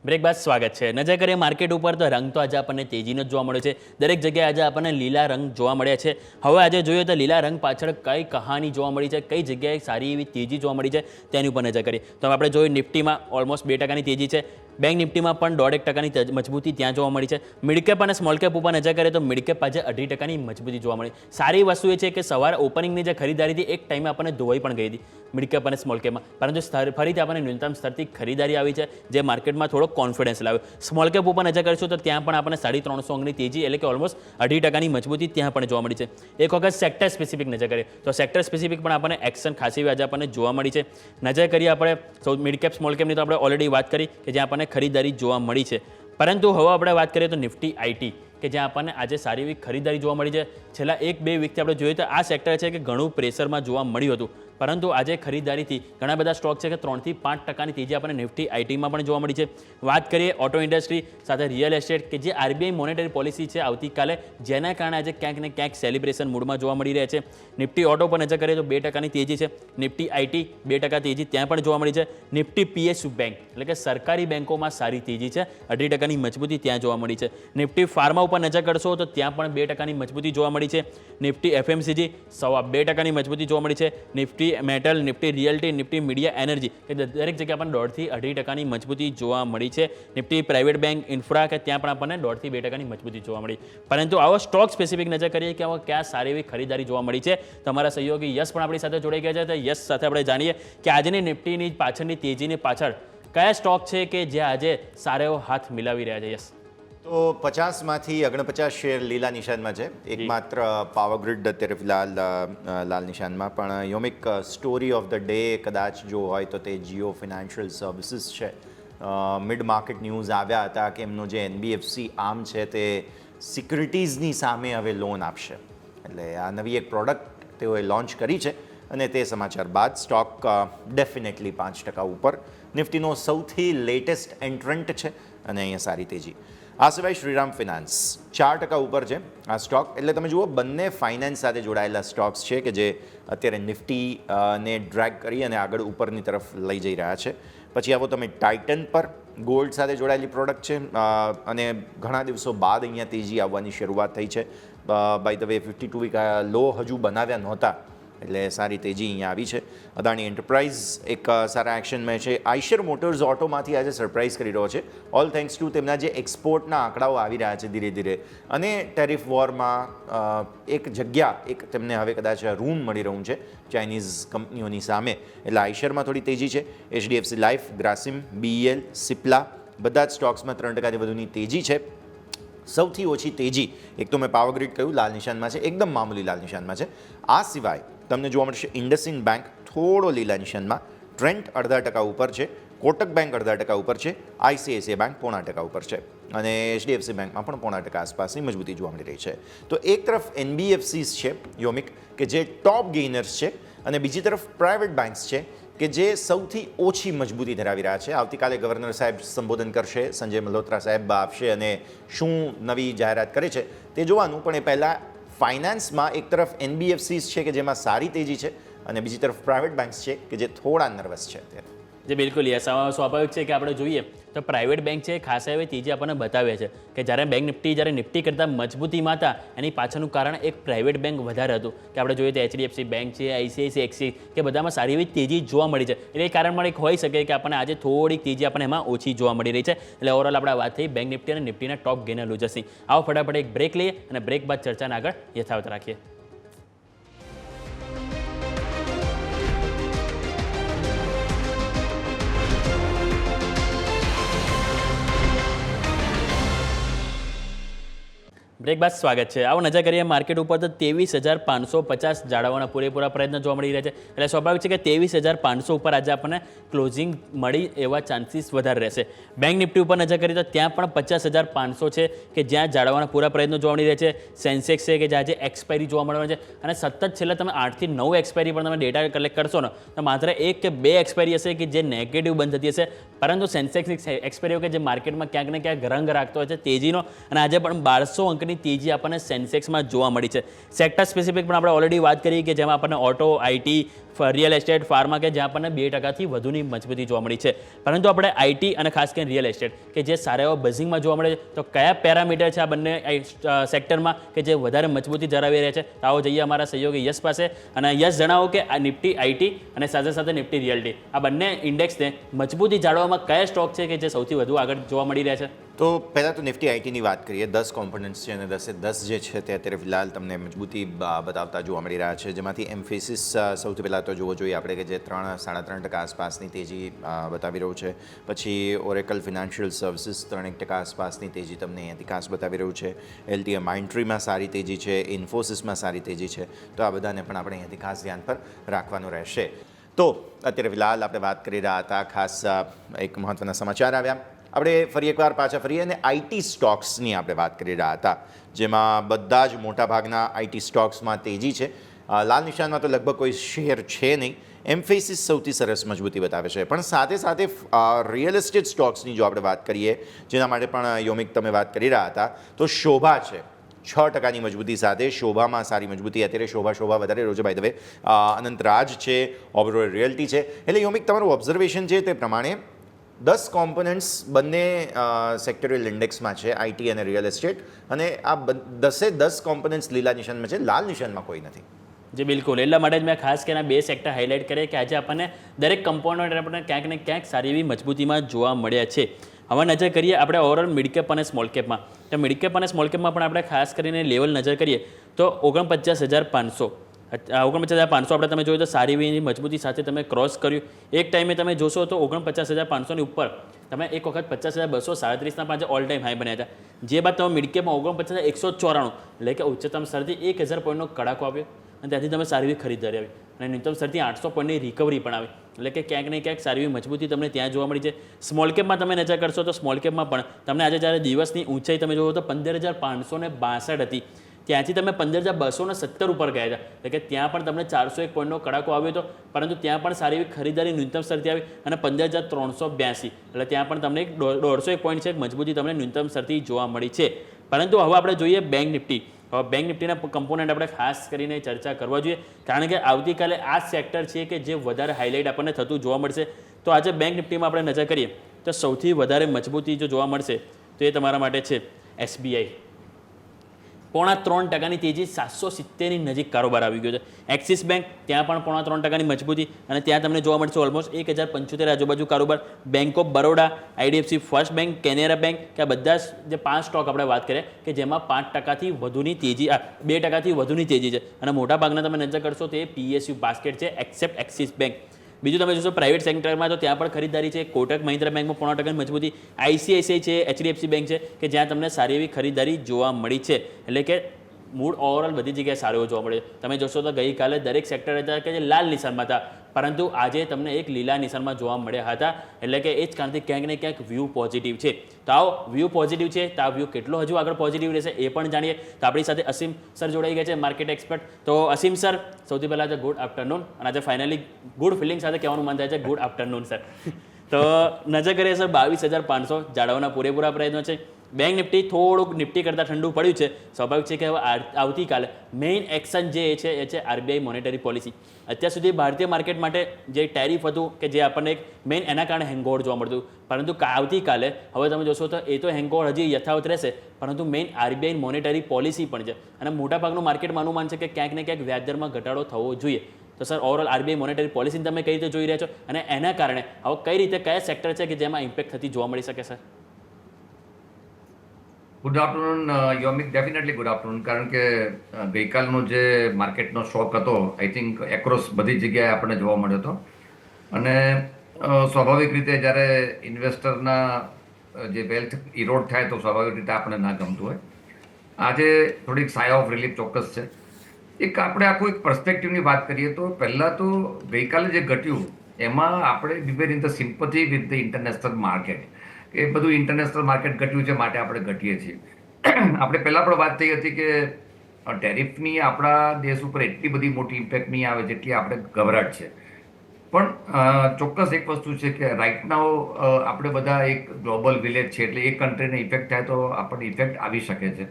બ્રેક બાદ સ્વાગત છે. નજર કરીએ માર્કેટ ઉપર તો રંગ તો આજે આપણને તેજીનો જ જોવા મળ્યો છે. દરેક જગ્યાએ આજે આપણને લીલા રંગ જોવા મળ્યા છે. હવે આજે જોઈએ તો લીલા રંગ પાછળ કઈ કહાની જોવા મળી છે, કઈ જગ્યાએ સારી એવી તેજી જોવા મળી છે તેની ઉપર નજર કરીએ તો આપણે જોયું નિફ્ટીમાં ઓલમોસ્ટ 2% તેજી છે. બેંક નિફ્ટીમાં પણ 1.5% મજબૂતી ત્યાં જોવા મળી છે. મિડકેપ અને સ્મોલ કેપ ઉપર નજર કરીએ તો મિડકેપ આજે 2.5% મજબૂતી જોવા મળી. સારી વસ્તુ એ છે કે સવારે ઓપનિંગની જે ખરીદારી હતી એક ટાઈમે આપણને ધોવાઈ પણ ગઈ હતી મિડકેપ અને સ્મોલ કેપમાં, પરંતુ ફરીથી આપણને ન્યૂનતમ સ્તરથી ખરીદારી આવી છે, જે માર્કેટમાં થોડો કોન્ફિડન્સ લાવ્યો. સ્મોલ કેપ ઉપર નજર કરીશું તો ત્યાં પણ આપણને 350 અંકની તેજી, એટલે કે ઓલમોસ્ટ 2.5% મજબૂતી ત્યાં પણ જોવા મળી છે. એક વખત સેક્ટર સ્પેસિફિક નજર કરીએ તો સેક્ટર સ્પેસિફિક પણ આપણને એક્શન ખાસી આજે આપણને જોવા મળી છે. નજર કરીએ આપણે મિડકેપ સ્મોલ કેપની તો આપણે ઓલરેડી વાત કરી કે જ્યાં આપણને ખરીદારી જોવા મળી છે, પરંતુ હવે આપણે વાત કરીએ તો નિફ્ટી આઈટી કે જ્યાં આપણને આજે સારી એવી ખરીદારી જોવા મળી છે. છેલ્લા 1-2 વીકથી આપણે જોઈએ તો આ સેક્ટર છે કે ઘણું પ્રેશરમાં જોવા મળ્યું હતું, પરંતુ આજે ખરીદારીથી ઘણા બધા સ્ટોક છે કે 3 થી 5% તેજી આપણને નિફ્ટી આઈટીમાં પણ જોવા મળી છે. વાત કરીએ ઓટો ઇન્ડસ્ટ્રી સાથે રિયલ એસ્ટેટ કે જે આરબીઆઈ મોનેટરી પોલિસી છે આવતીકાલે, જેના કારણે આજે ક્યાંક ને ક્યાંક સેલિબ્રેશન મૂડમાં જોવા મળી રહ્યા છે. નિફ્ટી ઓટો પર નજર કરીએ તો 2% તેજી છે. નિફ્ટી આઈટી 2% તેજી ત્યાં પણ જોવા મળી છે. નિફ્ટી પીએસયુ બેંક એટલે કે સરકારી બેંકોમાં સારી તેજી છે, 2.5% મજબૂતી ત્યાં જોવા મળી છે. નિફ્ટી ફાર્મા ઉપર નજર કરશો તો ત્યાં પણ 2% મજબૂતી જોવા મળી છે. નિફ્ટી એફએમસીજી 2% મજબૂતી જોવા મળી છે. Nifty metal, Nifty realty, Nifty media energy કે દરેક જગ્યાએ આપણને 1.5 થી 2.5% મજબૂતી જોવા મળી છે. નિફ્ટી પ્રાઇવેટ બેંક ઇન્ફ્રા કે ત્યાં પણ આપણને 1.5 થી 2% મજબૂતી જોવા મળી. પરંતુ આવો સ્ટોક સ્પેસિફિક નજર કરીએ કે આવો ક્યાં સારી એવી ખરીદારી જોવા મળી છે. તમારા સહયોગી યશ પણ આપણી સાથે જોડાઈ ગયા છે, તો યશ સાથે આપણે જાણીએ કે આજની નિફ્ટીની પાછળની તેજીની પાછળ કયા સ્ટોક છે કે જે આજે સારો એવો હાથ મિલાવી રહ્યા છે. યશ, તો 50માંથી 49 શેર લીલા નિશાનમાં છે. એકમાત્ર પાવરગ્રીડ અત્યારે ફિલહાલ લાલ નિશાનમાં, પણ યોમિક સ્ટોરી ઓફ ધ ડે કદાચ જો હોય તો તે જીઓ ફિનાન્શિયલ સર્વિસીસ છે. મિડ માર્કેટ ન્યૂઝ આવ્યા હતા કે એમનું જે એનબીએફસી આર્મ છે તે સિક્યુરિટીઝની સામે હવે લોન આપશે, એટલે આ નવી એક પ્રોડક્ટ તેઓએ લોન્ચ કરી છે, અને તે સમાચાર બાદ સ્ટોક ડેફિનેટલી 5% ઉપર. નિફ્ટીનો સૌથી લેટેસ્ટ એન્ટ્રન્ટ છે અને અહીંયા સારી તેજી. આ સિવાય શ્રીરામ ફિનાન્સ 4% ઉપર છે આ સ્ટોક. એટલે તમે જુઓ બંને ફાઇનાન્સ સાથે જોડાયેલા સ્ટોક્સ છે કે જે અત્યારે નિફ્ટીને ડ્રેગ કરી અને આગળ ઉપરની તરફ લઈ જઈ રહ્યા છે. પછી આવો તમે ટાઇટન પર, ગોલ્ડ સાથે જોડાયેલી પ્રોડક્ટ છે, અને ઘણા દિવસો બાદ અહીંયા તેજી આવવાની શરૂઆત થઈ છે. By the way 52 week low હજુ બનાવ્યા નહોતા, એટલે સારી તેજી અહીંયા આવી છે. અદાણી એન્ટરપ્રાઇઝ એક સારા એક્શનમાં છે. આઈશર મોટર્સ ઓટોમાંથી આજે સરપ્રાઇઝ કરી રહ્યો છે, ઓલ થેન્ક્સ ટુ તેમના જે એક્સપોર્ટના આંકડાઓ આવી રહ્યા છે ધીરે ધીરે, અને ટેરિફ વોરમાં એક જગ્યા, એક તેમને હવે કદાચ રૂમ મળી રહ્યું છે ચાઇનીઝ કંપનીઓની સામે, એટલે આઈશરમાં થોડી તેજી છે. HDFC life, Grasim, BEL, Cipla બધા જ સ્ટોક્સમાં 3%થી વધુની તેજી છે. સૌથી ઓછી તેજી એક તો મેં પાવરગ્રીડ કહ્યું લાલ નિશાનમાં છે, એકદમ મામૂલી લાલ નિશાનમાં છે. આ સિવાય તમને જોવા મળશે ઇન્ડસઇન્ડ બેંક થોડો લીલા નિશાનમાં, ટ્રેન્ટ 0.5% ઉપર છે, કોટક બેંક 0.5% ઉપર છે, ICICI બેંક 0.5% ઉપર છે, અને HDFC બેંકમાં પણ 0.5% આસપાસની મજબૂતી જોવા મળી રહી છે. તો એક તરફ NBFCs છે યોમિક કે જે ટોપ ગેઇનર્સ છે, અને બીજી તરફ પ્રાઇવેટ બેંક્સ છે કે જે સૌથી ઓછી મજબૂતી ધરાવી રહ્યા છે. આવતીકાલે ગવર્નર સાહેબ સંબોધન કરશે, સંજય મલ્હોત્રા સાહેબ આપશે, અને શું નવી જાહેરાત કરે છે તે જોવાનું. પણ એ પહેલાં ફાઇનાન્સમાં એક તરફ NBFCs છે કે જેમાં સારી તેજી છે, અને બીજી તરફ પ્રાઇવેટ બેંક્સ છે કે જે થોડા નર્વસ છે અત્યારે. જે બિલકુલ યસ, સ્વાભાવિક છે કે આપણે જોઈએ તો પ્રાઇવેટ બેંક છે ખાસ એવી તેજી આપણને બતાવે છે કે જ્યારે બેંક નિફ્ટી કરતાં મજબૂતીમાં હતા, એની પાછળનું કારણ એક પ્રાઇવેટ બેંક વધારે હતું. કે આપણે જોઈએ તો HDFC બેંક છે, ICICI એક્સિસ કે બધામાં સારી એવી તેજી જોવા મળી છે. એટલે એ કારણ પણ એક હોઈ શકે કે આપણને આજે થોડીક તેજી આપણને એમાં ઓછી જોવા મળી રહી છે. એટલે ઓવરઓલ આપણે વાત થઈ બેંક નિફ્ટી અને નિફ્ટીના ટોપ ગેનર લૂઝર્સની. આવો ફટાફટ એક બ્રેક લઈએ અને બ્રેક બાદ ચર્ચાને આગળ યથાવત રાખીએ. બ્રેક બાદ સ્વાગત છે. આવો નજર કરીએ માર્કેટ ઉપર તો 23,550 જાળવવાના પૂરેપૂરા પ્રયત્ન જોવા મળી રહ્યા છે. એટલે સ્વાભાવિક છે કે 23,500 ઉપર આજે આપણને ક્લોઝિંગ મળી એવા ચાન્સીસ વધારે રહેશે. બેંક નિફ્ટી ઉપર નજર કરીએ તો ત્યાં પણ 50,500 છે કે જ્યાં જાળવવાના પૂરા પ્રયત્નો જોવા મળી રહ્યા છે. સેન્સેક્સ છે કે જ્યાં આજે એક્સપાયરી જોવા મળવાની છે, અને સતત છેલ્લા તમે 8 થી 9 એક્સપાયરી પણ તમે ડેટા કલેક્ટ કરશો ને તો માત્ર 1 કે 2 એક્સપાયરી હશે કે જે નેગેટિવ બંધ થતી હશે. પરંતુ સેન્સેક્સની એક્સપાયરી કે જે માર્કેટમાં ક્યાંક ને ક્યાંક રંગ રાખતો હોય છે તેજીનો, અને આજે પણ 1200 અંકની તેજી આપણને સેન્સેક્સમાં જોવા મળી છે. સેક્ટર સ્પેસિફિક પણ આપણે ઓલરેડી વાત કરી કે જેમાં આપણને auto, IT, real estate, pharma કે જ્યાં આપણને 2%થી વધુની મજબૂતી જોવા મળી છે. પરંતુ આપણે IT અને ખાસ કરીને રિયલ એસ્ટેટ કે જે સારા એવા બઝિંગમાં જોવા મળે છે, તો કયા પેરામીટર છે આ બંને સેક્ટરમાં કે જે વધારે મજબૂતી ધરાવી રહ્યા છે? તો આવો જઈએ અમારા સહયોગી યશ પાસે, અને યશ જણાવો કે આ નિફ્ટી IT અને સાથે સાથે નિફ્ટી રિયલ્ટી આ બંને ઇન્ડેક્સને મજબૂતી જાળવવામાં કયા સ્ટોક છે કે જે સૌથી વધુ આગળ જોવા મળી રહ્યા છે? તો પહેલાં તો નિફ્ટી ITની વાત કરીએ. 10 કોમ્પોનન્ટ્સ છે, અને 10 જે છે તે અત્યારે ફિલહાલ તમને મજબૂતી બતાવતા જોવા મળી રહ્યા છે, જેમાંથી એમ્ફેસિસ સૌથી પહેલાં તો જોવો જોઈએ આપણે કે જે 3-3.5% આસપાસની તેજી બતાવી રહ્યું છે. પછી ઓરેકલ ફિનાન્શિયલ સર્વિસીસ 3% આસપાસની તેજી તમને અહીંયાથી ખાસ બતાવી રહ્યું છે. LTM માઇન્ડટ્રીમાં સારી તેજી છે, ઇન્ફોસિસમાં સારી તેજી છે. તો આ બધાને પણ આપણે અહીંયાથી ખાસ ધ્યાન પર રાખવાનું રહેશે. તો અત્યારે ફિલહાલ આપણે વાત કરી રહ્યા હતા, ખાસ એક મહત્ત્વના સમાચાર આવ્યા. આપણે ફરી એકવાર પાછા ફરીએ અને IT સ્ટોક્સની આપણે વાત કરી રહ્યા હતા, જેમાં બધા જ મોટાભાગના IT સ્ટોક્સમાં તેજી છે. લાલ નિશાનમાં તો લગભગ કોઈ શેર છે નહીં. એમ્ફેસિસ સૌથી સરસ મજબૂતી બતાવે છે, પણ સાથે સાથે રિયલ એસ્ટેટ સ્ટોક્સની જો આપણે વાત કરીએ, જેના માટે પણ યોમિક તમે વાત કરી રહ્યા હતા, તો શોભા છે 6%ની મજબૂતી સાથે. શોભામાં સારી મજબૂતી અત્યારે શોભા વધારે રહ્યો છે. બાય ધ વે અનંતરાજ છે, ઓબરોય રિયલ્ટી છે. એટલે યોમિક તમારું ઓબ્ઝર્વેશન છે તે પ્રમાણે 10 કોમ્પોનન્ટ્સ બંને સેક્ટોરિયલ ઇન્ડેક્સમાં છે, IT અને રિયલ એસ્ટેટ, અને આ 10 કોમ્પોનન્ટ્સ લીલા નિશાનમાં છે, લાલ નિશાનમાં કોઈ નથી. જે બિલકુલ, એટલા માટે જ મેં ખાસ કરીને 2 સેક્ટર હાઇલાઇટ કરે કે આજે આપણને દરેક કમ્પોનન્ટ આપણને ક્યાંક ને ક્યાંક સારી એવી મજબૂતીમાં જોવા મળ્યા છે. હવે નજર કરીએ આપણે ઓવરઓલ મિડ કેપ અને સ્મોલ કેપમાં. તો મિડ કેપ અને સ્મોલ કેપમાં પણ આપણે ખાસ કરીને લેવલ નજર કરીએ તો 49,500 આપણે તમે જોયું તો સારી એવી મજબૂતી સાથે તમે ક્રોસ કર્યું. એક ટાઈમે તમે જોશો તો 49,500ની ઉપર તમે એક વખત 50,237ના 5 ઓલ ટાઈમ હાઈ બન્યા હતા. જે બાદ તમે મિડ કેપમાં 49,194 એટલે કે ઉચ્ચતમ સ્તરથી 1,000 પોઈન્ટનો કડાકો આવ્યો, અને ત્યાંથી તમે સારી એવી ખરીદારી આવી, અને ન્યૂનતમ સ્તરથી 800 પોઈન્ટની રિકવરી પણ આવી. એટલે કે ક્યાંક ને ક્યાંક સારી એવી મજબૂતી તમને ત્યાં જોવા મળી છે. સ્મોલ કેપમાં તમે નજર કરશો તો સ્મોલ કેપમાં પણ તમને આજે જ્યારે દિવસની ઊંચાઈ તમે જોવો તો 15,562 હતી, ત્યાંથી તમે 15,217 ઉપર ગયા હતા. એટલે કે ત્યાં પણ તમને 401 પોઈન્ટનો કડાકો આવ્યો હતો, પરંતુ ત્યાં પણ સારી એવી ખરીદારી ન્યૂનતમ સ્તરથી આવી, અને 15,382 એટલે ત્યાં પણ તમને 150 પોઈન્ટ છે મજબૂતી તમને ન્યૂનતમ સ્તરથી જોવા મળી છે. પરંતુ હવે આપણે જોઈએ બેંક નિફ્ટી. હવે બેંક નિફ્ટીના કમ્પોનન્ટ આપણે ખાસ કરીને ચર્ચા કરવા જોઈએ, કારણ કે આવતીકાલે આ સેક્ટર છે કે જે વધારે હાઇલાઇટ આપણને થતું જોવા મળશે. તો આજે બેંક નિફ્ટીમાં આપણે નજર કરીએ તો સૌથી વધારે મજબૂતી જો જોવા મળશે તો એ તમારા માટે છે SBI. 3.3% તેજી, 770ની નજીક કારોબાર આવી ગયો છે. એક્સિસ બેંક ત્યાં પણ 3.3% મજબૂતી અને ત્યાં તમને જોવા મળશે ઓલમોસ્ટ 1075 આજુબાજુ કારોબાર. Bank of Baroda, IDFC first bank, Canara bank, કે આ બધા જે 5 સ્ટોક આપણે વાત કરીએ કે જેમાં 5%થી વધુની તેજી, 2%થી વધુની તેજી છે. અને મોટાભાગના તમે નજર કરશો તો એ પીએસયુ બાસ્કેટ છે, એક્સેપ્ટ એક્સિસ બેંક. બીજું તમે જોશો પ્રાઇવેટ સેક્ટરમાં તો ત્યાં પણ ખરીદદારી છે. કોટક મહિન્દ્રા બેંકમાં 0.5% મજબૂતી, આઈસીઆઈસીઆઈ છે, એચડીએફસી બેંક છે કે જ્યાં તમને સારી એવી ખરીદદારી જોવા મળી છે. એટલે કે મૂડ ઓવરઓલ બધી જગ્યાએ સારો એવો જોવા મળે. તમે જોશો તો ગઈકાલે દરેક સેક્ટર હતા કે જે લાલ નિશાનમાં હતા, પરંતુ આજે તમને એક લીલા નિશાનમાં જોવા મળ્યા હતા. એટલે કે એ જ કારણથી ક્યાંક ને ક્યાંક વ્યૂ પોઝિટિવ છે. તો આવો વ્યૂ પોઝિટિવ છે તો આ વ્યૂ કેટલો હજુ આગળ પોઝિટિવ રહેશે એ પણ જાણીએ. તો આપણી સાથે અસીમ સર જોડાઈ ગયા છે, માર્કેટ એક્સપર્ટ. તો અસીમ સર, સૌથી પહેલાં આજે ગુડ આફ્ટરનૂન, અને આજે ફાઇનલી ગુડ ફિલિંગ સાથે કહેવાનું મન થાય છે ગુડ આફ્ટરનૂન સર. તો નજર કરીએ સર 22,500 જાળવવાના પૂરેપૂરા પ્રયત્નો છે. બેંક નિફ્ટી થોડુંક નિફ્ટી કરતાં ઠંડુ પડ્યું છે. સ્વાભાવિક છે કે હવે આવતીકાલે મેઇન એક્શન જે છે એ છે આરબીઆઈ મોનેટરી પોલિસી. અત્યાર સુધી ભારતીય માર્કેટ માટે જે ટેરિફ હતું કે જે આપણને એક મેઇન એના કારણે હેંગઓવર જોવા મળતું, પરંતુ આવતીકાલે હવે તમે જોશો તો એ તો હેંગઓવર હજી યથાવત રહેશે, પરંતુ મેઇન આરબીઆઈ મોનેટરી પોલિસી પણ છે. અને મોટાભાગનું માર્કેટમાં અનુમાન છે કે ક્યાંક ને ક્યાંક વ્યાજદરમાં ઘટાડો થવો જોઈએ. તો સર ઓવરઓલ આરબીઆઈ મોનેટરી પોલિસીને તમે કઈ રીતે જોઈ રહ્યા છો અને એના કારણે હવે કઈ રીતે કયા સેક્ટર છે કે જેમાં ઇમ્પેક્ટ થતી જોવા મળી શકે sir? Good afternoon Yomik, definitely good afternoon. કારણ કે ગઈકાલનો જે માર્કેટનો શોક હતો આઈ થિંક એક્રોસ બધી જગ્યાએ આપણને જોવા મળ્યો હતો. અને સ્વાભાવિક રીતે જ્યારે ઇન્વેસ્ટરના જે વેલ્થ ઇરોડ થાય તો સ્વાભાવિક રીતે આપણને ના ગમતું હોય. આજે થોડીક સાય ઓફ રિલીફ ચોક્કસ છે. એક આપણે આખું એક પર્સપેક્ટિવની વાત કરીએ તો પહેલાં તો ગઈકાલે જે ઘટ્યું એમાં આપણે we in the sympathy with the international market. એ બધું ઇન્ટરનેશનલ માર્કેટ ઘટ્યું છે માટે આપણે ઘટીએ છીએ. આપણે પહેલાં પણ વાત થઈ હતી કે ટેરિફની આપણા દેશ ઉપર એટલી બધી મોટી ઇમ્પેક્ટ નહીં આવે જેટલી આપણે ગભરાટ છે. પણ ચોક્કસ એક વસ્તુ છે કે રાઇટ નાઉ આપણે બધા એક ગ્લોબલ વિલેજ છે, એટલે એક કન્ટ્રીને ઇફેક્ટ થાય તો આપણને ઇફેક્ટ આવી શકે છે.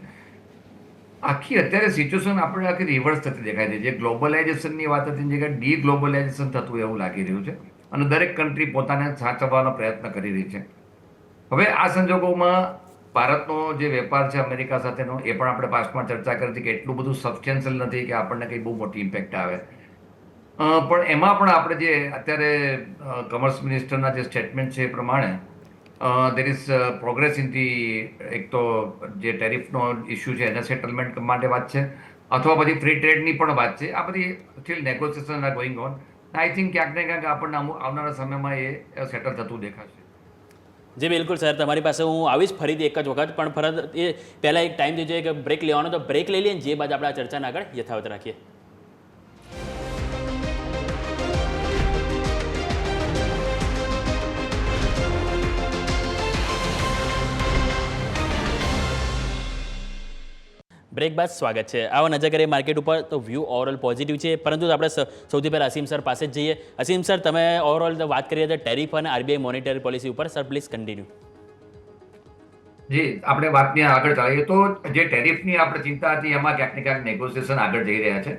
આખી અત્યારે સિચ્યુએશન આપણે આખી રિવર્સ થતી દેખાય છે. જે ગ્લોબલાઇઝેશનની વાત હતી જગ્યાએ ડી ગ્લોબલાઇઝેશન થતું એવું લાગી રહ્યું છે અને દરેક કન્ટ્રી પોતાને સાચવવાનો પ્રયત્ન કરી રહી છે. હવે આ સંજોગોમાં ભારતનો જે વેપાર છે અમેરિકા સાથેનો એ પણ આપણે પાસ્ટમાં ચર્ચા કરી હતી કે એટલું બધું સબસ્ટેન્શિયલ નથી કે આપણને કંઈ બહુ મોટી ઇમ્પેક્ટ આવે. પણ એમાં પણ આપણે જે અત્યારે કોમર્સ મિનિસ્ટરના જે સ્ટેટમેન્ટ છે એ પ્રમાણે there is progress in the, એક તો જે ટેરિફનો ઇસ્યુ છે એના સેટલમેન્ટ માટે વાત છે અથવા બધી ફ્રી ટ્રેડની પણ વાત છે. આ બધી steel negotiation are going on. I think ક્યાંક ને ક્યાંક આપણને આવનારા સમયમાં એ સેટલ થતું દેખાશે. જી બિલકુલ સર, તમારી પાસે હું આવીશ ફરીથી એક જ વખત, પણ ફરત એ પહેલાં એક ટાઈમ જોઈએ કે બ્રેક લેવાનો, તો બ્રેક લઈ લઈએ જે બાદ આપણે આ ચર્ચાને આગળ યથાવત રાખીએ. બ્રેક બાદ સ્વાગત છે. આવો નજર કરીએ માર્કેટ ઉપર તો વ્યૂ ઓવરઓલ પોઝિટિવ છે, પરંતુ આપણે સૌથી પહેલાં અસીમ સર પાસે જ જઈએ. અસીમ સર, તમે ઓવરઓલ વાત કરીએ તો ટેરિફ અને આરબીઆઈ મોનેટરી પોલિસી ઉપર. Sir please continue. જી, આપણે વાતની આગળ ચાલીએ તો જે ટેરિફની આપણે ચિંતા હતી એમાં ક્યાંક ને ક્યાંક નેગોશિએશન આગળ જઈ રહ્યા છે.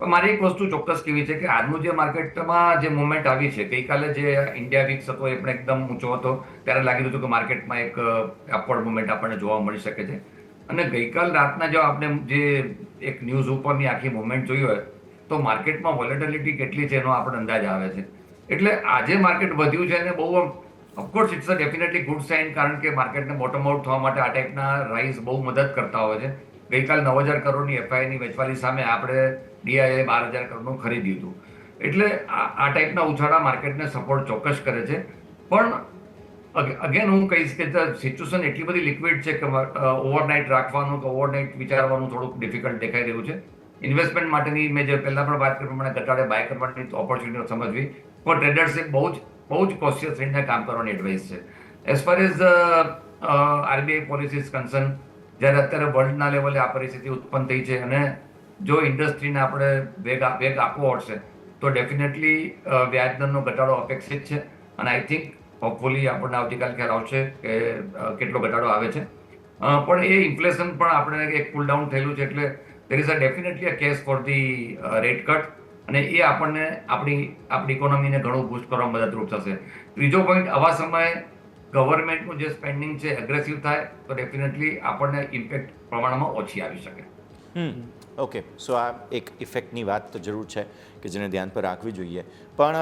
પણ મારી એક વસ્તુ ચોક્કસ કેવી છે કે આજનું જે માર્કેટમાં જે મુવમેન્ટ આવી છે, ગઈકાલે જે ઇન્ડિયા વીક્સ હતો એ પણ એકદમ ઊંચો હતો, ત્યારે લાગી રહ્યું હતું કે માર્કેટમાં એક અપવર્ડ મુવમેન્ટ આપણને જોવા મળી શકે છે. અને ગઈકાલ રાતના જો આપણે જે એક ન્યૂઝ ઉપરની આખી મુવમેન્ટ જોઈ હોય તો માર્કેટમાં વોલેટિલિટી કેટલી છે એનો આપણને અંદાજ આવે છે. એટલે આજે માર્કેટ વધ્યું છે અને બહુ of course it's a definitely good sign, કારણ કે માર્કેટને બોટમ આઉટ થવા માટે આ ટાઈપના રાઇઝ બહુ મદદ કરતા હોય છે. ગઈકાલ 9,000 કરોડની એફઆઈની વેચવાની સામે આપણે ડીઆઈએ 12,000 કરોડનું ખરીદ્યું હતું. એટલે આ ટાઈપના ઉછાળા માર્કેટને સપોર્ટ ચોક્કસ કરે છે. પણ અગેન હું કહીશ કે સિચ્યુએશન એટલી બધી લિક્વિડ છે કે ઓવરનાઇટ રાખવાનું કે ઓવરનાઇટ વિચારવાનું થોડુંક ડિફિકલ્ટ દેખાઈ રહ્યું છે. ઇન્વેસ્ટમેન્ટ માટેની મેં જે પહેલાં પણ વાત કરી પ્રમાણે ઘટાડે બાય કરવાની ઓપોર્ચ્યુનિટીઓ સમજવી, પણ ટ્રેડર્સે બહુ જ કોશિયસ રહીને કામ કરવાની એડવાઇસ છે. As far as RBI policy is concern, જ્યારે અત્યારે વર્લ્ડના લેવલે આ પરિસ્થિતિ ઉત્પન્ન થઈ છે અને જો ઇન્ડસ્ટ્રીને આપણે વેગ આપવો પડશે તો ડેફિનેટલી વ્યાજદરનો ઘટાડો અપેક્ષિત છે. અને આઈ થિંક હોપફુલી આપણને આવતીકાલ ખ્યાલ આવશે કે કેટલો ઘટાડો આવે છે. પણ એ ઇન્ફ્લેશન પણ આપણે એક કુલ ડાઉન થયેલું છે, એટલે there is a definitely a case for the rate cut, અને એ આપણને આપણી ઇકોનોમીને ઘણું બૂસ્ટ કરવા મદદરૂપ થશે. ત્રીજો પોઈન્ટ, આવા સમયે ગવર્મેન્ટનું જે સ્પેન્ડિંગ છે એગ્રેસિવ થાય તો ડેફિનેટલી આપણને ઇમ્પેક્ટ પ્રમાણમાં ઓછી આવી શકે. ઓકે, સો આ એક ઇફેક્ટની વાત તો જરૂર છે કે જેને ધ્યાન પર રાખવી જોઈએ. પણ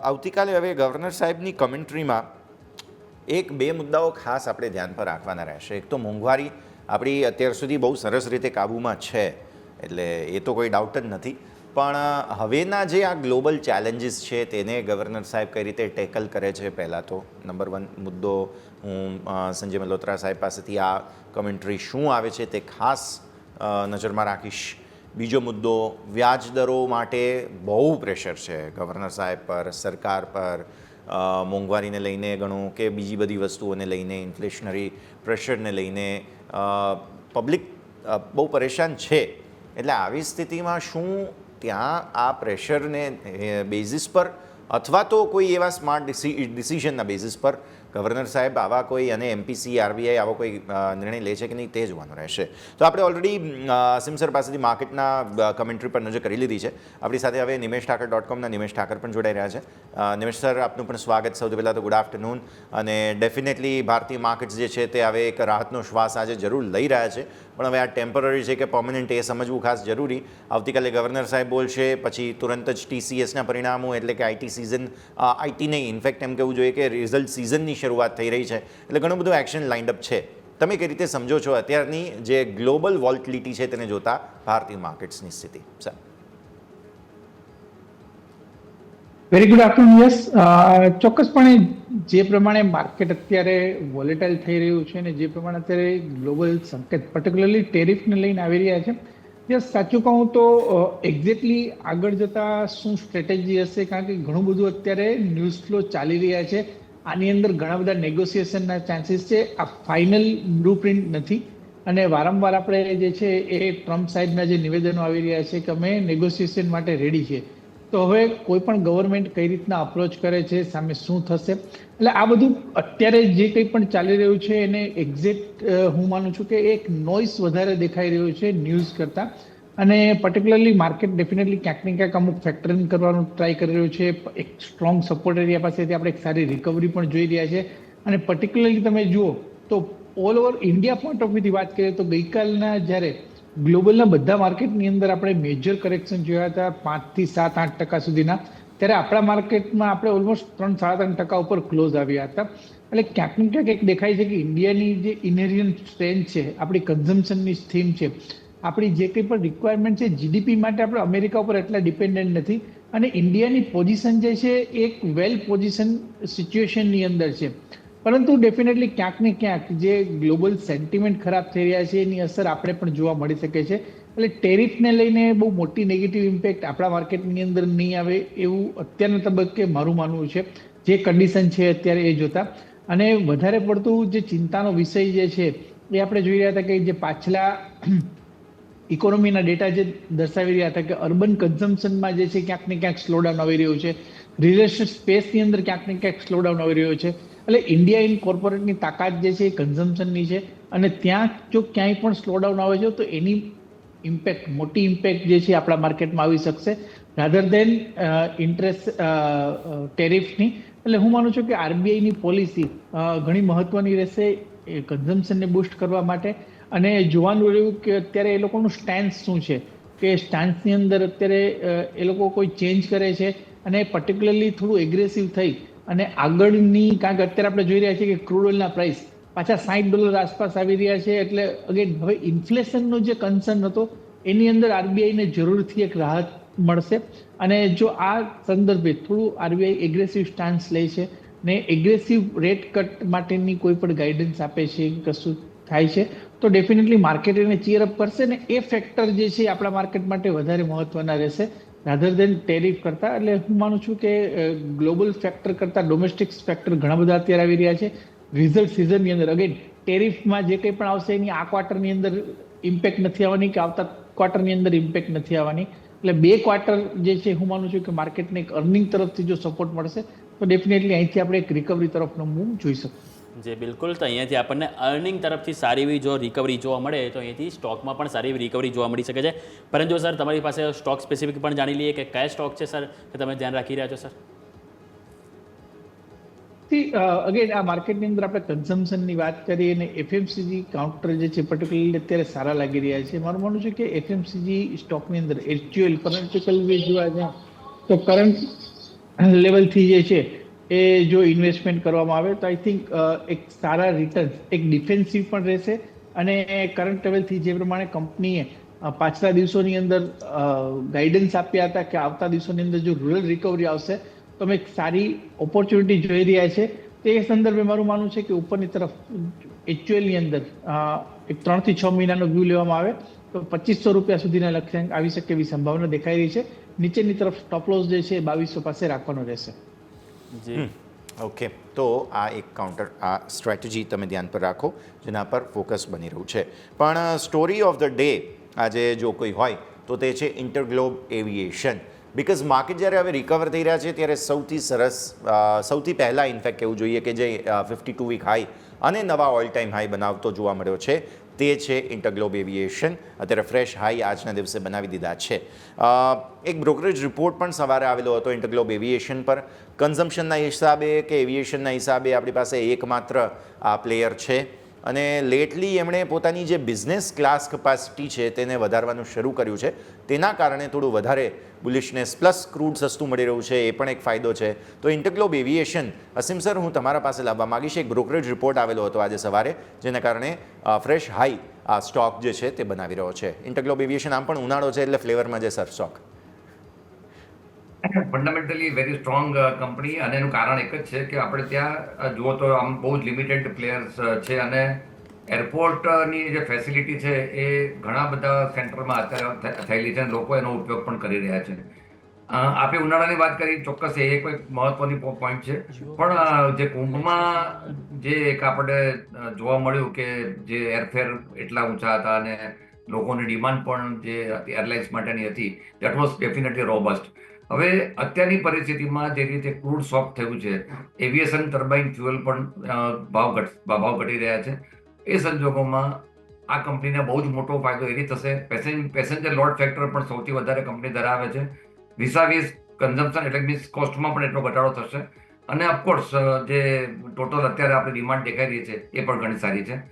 આવતીકાલે હવે ગવર્નર સાહેબની કમેન્ટ્રીમાં એક બે મુદ્દાઓ ખાસ આપણે ધ્યાન પર રાખવાના રહેશે. એક તો મોંઘવારી આપણી અત્યાર સુધી બહુ સરસ રીતે કાબૂમાં છે, એટલે એ તો કોઈ ડાઉટ જ નથી. પણ હવેના જે આ ગ્લોબલ ચેલેન્જીસ છે તેને ગવર્નર સાહેબ કઈ રીતે ટેકલ કરે છે, પહેલાં તો નંબર 1 મુદ્દો હું સંજય મલ્હોત્રા સાહેબ પાસેથી આ કમેન્ટ્રી શું આવે છે તે ખાસ નજરમાં રાખીશ. બીજો મુદ્દો, વ્યાજ દરો માટે બહુ પ્રેશર છે ગવર્નર સાહેબ પર, સરકાર પર, મોંઘવારીને લઈને ગણું કે બીજી બધી વસ્તુઓને લઈને, ઇન્ફ્લેશનરી પ્રેશરને લઈને પબ્લિક બહુ પરેશાન છે. એટલે આવી સ્થિતિમાં શું ત્યાં આ પ્રેશરને બેઝિસ પર અથવા તો કોઈ એવા સ્માર્ટ ડિસિઝનના બેઝિસ પર ગવર્નર સાહેબ આવા કોઈ અને એમપીસી આરબીઆઈ આવો કોઈ નિર્ણય લે છે કે નહીં તે જોવાનું રહેશે. તો આપણે ઓલરેડી સિમસર પાસેથી માર્કેટના કમેન્ટ્રી પર નજર કરી લીધી છે. આપણી સાથે હવે નિમેશ ઠાકર .comના નિમેશ ઠાકર પણ જોડાઈ રહ્યા છે. નિમેશ સર, આપનું પણ સ્વાગત. સૌથી પહેલાં તો ગુડ આફ્ટરનૂન. અને ડેફિનેટલી ભારતીય માર્કેટ્સ જે છે તે હવે એક રાહતનો શ્વાસ આજે જરૂર લઈ રહ્યા છે, પણ હવે આ ટેમ્પરરી છે કે પરમનન્ટ એ સમજવું ખાસ જરૂરી. આવતીકાલે ગવર્નર સાહેબ બોલશે, પછી તુરંત જ TCSના પરિણામો, એટલે કે આઈટી સિઝન, આઈટી નહીં ઇનફેક્ટ એમ કહેવું જોઈએ કે રિઝલ્ટ સિઝનની શરૂઆત થઈ રહી છે, એટલે ઘણું બધું એક્શન લાઇન્ડ અપ છે. તમે કઈ રીતે સમજો છો અત્યારની જે ગ્લોબલ વોલ્ટિલિટી છે તેને જોતા ભારતીય માર્કેટ્સની સ્થિતિ? Sir, very good afternoon. Yes, ચોક્કસપણે જે પ્રમાણે માર્કેટ અત્યારે વોલેટાઇલ થઈ રહ્યું છે અને જે પ્રમાણે અત્યારે ગ્લોબલ સંકેત પર્ટિક્યુલરલી ટેરિફને લઈને આવી રહ્યા છે, યસ, સાચું કહું તો એક્ઝેક્ટલી આગળ જતા શું સ્ટ્રેટેજી હશે, કારણ કે ઘણું બધું અત્યારે ન્યૂઝ ફ્લો ચાલી રહ્યા છે. આની અંદર ઘણા બધા નેગોશિએશનના ચાન્સીસ છે. આ ફાઇનલ બ્લુ પ્રિન્ટ નથી અને વારંવાર આપણે જે છે એ ટ્રમ્પ સાહેબના જે નિવેદનો આવી રહ્યા છે કે અમે નેગોશિએશન માટે રેડી છીએ. તો હવે કોઈ પણ ગવર્મેન્ટ કઈ રીતના અપ્રોચ કરે છે, સામે શું થશે, એટલે આ બધું અત્યારે જે કંઈ પણ ચાલી રહ્યું છે એને એક્ઝેક્ટ હું માનું છું કે એક નોઇસ વધારે દેખાઈ રહ્યું છે ન્યૂઝ કરતાં. અને પર્ટિક્યુલરલી માર્કેટ ડેફિનેટલી ક્યાંક ને ક્યાંક અમુક ફેક્ટરિંગ કરવાનું ટ્રાય કરી રહ્યું છે. એક સ્ટ્રોંગ સપોર્ટ એરિયા પાસેથી આપણે એક સારી રિકવરી પણ જોઈ રહ્યા છે. અને પર્ટિક્યુલરલી તમે જુઓ તો all over India point of વ્યૂથી વાત કરીએ તો ગઈકાલના જ્યારે ગ્લોબલના બધા માર્કેટની અંદર આપણે મેજર કરેક્શન જોયા હતા 5 થી 7-8% સુધીના, ત્યારે આપણા માર્કેટમાં આપણે ઓલમોસ્ટ 3-3.5% ઉપર ક્લોઝ આવ્યા હતા. એટલે ક્યાંક ને ક્યાંક એક દેખાય છે કે ઇન્ડિયાની જે ઇનહેરિયન્ટ સ્ટ્રેન્થ છે, આપણી કન્ઝમ્પશનની થીમ છે, આપણી જે કંઈ પણ રિક્વાયરમેન્ટ છે જીડીપી માટે આપણે અમેરિકા ઉપર એટલા ડિપેન્ડન્ટ નથી. અને ઇન્ડિયાની પોઝિશન જે છે એક વેલ પોઝિશન સિચ્યુએશનની અંદર છે. પરંતુ ડેફિનેટલી ક્યાંક ને ક્યાંક જે ગ્લોબલ સેન્ટિમેન્ટ ખરાબ થઈ રહ્યા છે એની અસર આપણે પણ જોવા મળી શકે છે. એટલે ટેરિફને લઈને બહુ મોટી નેગેટિવ ઇમ્પેક્ટ આપણા માર્કેટની અંદર નહીં આવે એવું અત્યારના તબક્કે મારું માનવું છે, જે કન્ડિશન છે અત્યારે એ જોતા. અને વધારે પડતું જે ચિંતાનો વિષય જે છે એ આપણે જોઈ રહ્યા હતા કે જે પાછલા ઇકોનોમીના ડેટા જે દર્શાવી રહ્યા હતા કે અર્બન કન્ઝમ્પશનમાં જે છે ક્યાંક ને ક્યાંક સ્લોડાઉન આવી રહ્યું છે, રિયલ એસ્ટેટ સ્પેસની અંદર ક્યાંક ને ક્યાંક સ્લોડાઉન આવી રહ્યો છે. એટલે ઇન્ડિયા ઇન કોર્પોરેટની તાકાત જે છે એ કન્ઝમ્પશનની છે અને ત્યાં જો ક્યાંય પણ સ્લોડાઉન આવે છે તો એની ઇમ્પેક્ટ, મોટી ઇમ્પેક્ટ જે છે આપણા માર્કેટમાં આવી શકશે રાધર દેન ઇન્ટરેસ્ટ ટેરિફની. એટલે હું માનું છું કે આરબીઆઈની પોલિસી ઘણી મહત્વની રહેશે એ કન્ઝમ્પશનને બૂસ્ટ કરવા માટે. અને જોવાનું રહ્યું કે અત્યારે એ લોકોનું સ્ટેન્સ શું છે, કે સ્ટેન્સની અંદર અત્યારે એ લોકો કોઈ ચેન્જ કરે છે અને પર્ટિક્યુલરલી થોડું એગ્રેસિવ થઈ અને આગળની, કારણ કે અત્યારે આપણે જોઈ રહ્યા છીએ કે ક્રૂડ ઓઇલના પ્રાઇસ પાછા $60 આસપાસ આવી રહ્યા છે. એટલે અગેન હવે ઇન્ફ્લેશનનો જે કન્સર્ન હતો એની અંદર આરબીઆઈને જરૂરથી એક રાહત મળશે. અને જો આ સંદર્ભે થોડું આરબીઆઈ એગ્રેસિવ સ્ટાન્સ લે છે ને એગ્રેસિવ રેટ કટ માટેની કોઈ પણ ગાઈડન્સ આપે છે, કશું થાય છે તો ડેફિનેટલી માર્કેટ એને ચીયર અપ કરશે ને એ ફેક્ટર જે છે આપણા માર્કેટ માટે વધારે મહત્વના રહેશે રાધર દેન ટેરિફ કરતાં. એટલે હું માનું છું કે ગ્લોબલ ફેક્ટર કરતાં ડોમેસ્ટિક ફેક્ટર ઘણા બધા અત્યારે આવી રહ્યા છે. રિઝલ્ટ સિઝનની અંદર અગેન ટેરિફમાં જે કંઈ પણ આવશે એની આ ક્વાર્ટરની અંદર ઇમ્પેક્ટ નથી આવવાની કે આવતા ક્વાર્ટરની અંદર ઇમ્પેક્ટ નથી આવવાની. એટલે 2 ક્વાર્ટર જે છે હું માનું છું કે માર્કેટને એક અર્નિંગ તરફથી જો સપોર્ટ મળશે તો ડેફિનેટલી અહીંથી આપણે એક રિકવરી તરફનો મૂવ જોઈ શકીએ. જે બિલકુલ, તો અહીંયાથી આપણને અર્નિંગ તરફથી સારી એવી જો રિકવરી જોવા મળે તો અહીંયાથી સ્ટોકમાં પણ સારી એવી રિકવરી જોવા મળી શકે છે. પરંતુ સર, તમારી પાસે સ્ટોક સ્પેસિફિક પણ જાણી લઈએ કે કયા સ્ટોક છે સર કે તમે ધ્યાન રાખી રહ્યા છો સર? અગેન આ માર્કેટની અંદર આપણે કન્ઝમ્પશનની વાત કરીએ અને એફએમસીજી કાઉન્ટર જે છે પર્ટિક્યુલરલી અત્યારે સારા લાગી રહ્યા છે. મારું માનવું છે કે એફએમસીજી સ્ટોકની અંદર એક્ચ્યુઅલ કરંટિકલ વે જોવા જાય તો કરંટ લેવલથી જે છે એ જો ઇન્વેસ્ટમેન્ટ કરવામાં આવે તો આઈ થિંક એક સારા રિટર્ન્સ, એક ડિફેન્સિવ પણ રહેશે અને કરંટ લેવલથી જે પ્રમાણે કંપનીએ પાછલા દિવસોની અંદર ગાઈડન્સ આપ્યા હતા કે આવતા દિવસોની અંદર જો રૂરલ રિકવરી આવશે તો અમે એક સારી ઓપોર્ચ્યુનિટી જોઈ રહ્યા છે. તે સંદર્ભે મારું માનવું છે કે ઉપરની તરફ એક્ચ્યુઅલની અંદર એક 3 થી 6 મહિનાનો વ્યૂ લેવામાં આવે તો 2500 રૂપિયા સુધીના લક્ષ્યાંક આવી શકે એવી સંભાવના દેખાઈ રહી છે. નીચેની તરફ સ્ટોપ લોસ જે છે 2200 પાસે રાખવાનો રહેશે. જી ઓકે, તો આ એક કાઉન્ટર, આ સ્ટ્રેટેજી તમે ધ્યાન પર રાખો જેના પર ફોકસ બની રહ્યું છે. પણ સ્ટોરી ઓફ ધ ડે આજે જો કોઈ હોય તો તે છે ઇન્ટરગ્લોબ એવિએશન. બિકોઝ માર્કેટ જ્યારે હવે રિકવર થઈ રહ્યા છે ત્યારે સૌથી પહેલાં ઇનફેક્ટ કહેવું જોઈએ કે જે 52 વીક હાઈ અને નવા ઓલ ટાઈમ હાઈ બનાવતો જોવા મળ્યો છે તે છે ઇન્ટરગ્લોબ એવિએશન. અત્યારે ફ્રેશ હાઈ આજના દિવસે બનાવી દીધા છે. એક બ્રોકરેજ રિપોર્ટ પણ સવારે આવેલો હતો ઇન્ટરગ્લોબ એવિએશન પર. કન્ઝમ્પશનના હિસાબે કે એવિએશનના હિસાબે આપણી પાસે એકમાત્ર આ પ્લેયર છે અને લેટલી એમણે પોતાની જે બિઝનેસ ક્લાસ કેપેસિટી છે તેને વધારવાનું શરૂ કર્યું છે. તેના કારણે થોડું વધારે બુલિશનેસ પ્લસ ક્રૂડ સસ્તું મળી રહ્યું છે એ પણ એક ફાયદો છે. તો ઇન્ટરગ્લોબ એવિએશન, અસીમ સર હું તમારા પાસે લાવવા માગીશ. એક બ્રોકરેજ રિપોર્ટ આવેલો હતો આજે સવારે જેના કારણે ફ્રેશ હાઈ આ સ્ટોક જે છે તે બનાવી રહ્યો છે. ઇન્ટરગ્લોબ એવિએશન આમ પણ ઉનાળો છે એટલે ફ્લેવરમાં છે sir stock. Fundamentally very strong company અને એનું કારણ એક જ છે કે આપણે ત્યાં જુઓ તો આમ બહુ જ લિમિટેડ પ્લેયર્સ છે અને એરપોર્ટની જે ફેસિલિટી છે એ ઘણા બધા સેન્ટરમાં અત્યારે થયેલી છે અને લોકો એનો ઉપયોગ પણ કરી રહ્યા છે. આપણે ઉનાળાની વાત કરી, ચોક્કસ એ એક મહત્વની પોઈન્ટ છે. પણ જે કુંભમાં જે એક આપણે જોવા મળ્યું કે જે એરફેર એટલા ઊંચા હતા અને લોકોની ડિમાન્ડ પણ જે એરલાઇન્સ માટેની હતી દેટ વોઝ ડેફિનેટલી રોબસ્ટ. હવે અત્યારની પરિસ્થિતિમાં જે રીતે ક્રૂડ શોક થયું છે, એવિએશન ટર્બાઇન ફ્યુઅલ પણ ભાવ ઘટી રહ્યા છે. એ સંજોગોમાં આ કંપનીને બહુ જ મોટો ફાયદો એની થશે. પેસેન્જર લોડ ફેક્ટર પણ સૌથી વધારે કંપની ધરાવે છે. વીસ કન્ઝમ્પશન એટલે મીન્સ કોસ્ટમાં પણ એટલો ઘટાડો થશે અને ઓફકોર્સ જે ટોટલ અત્યારે આપણી ડિમાન્ડ દેખાઈ રહી છે એ પણ ઘણી સારી છે.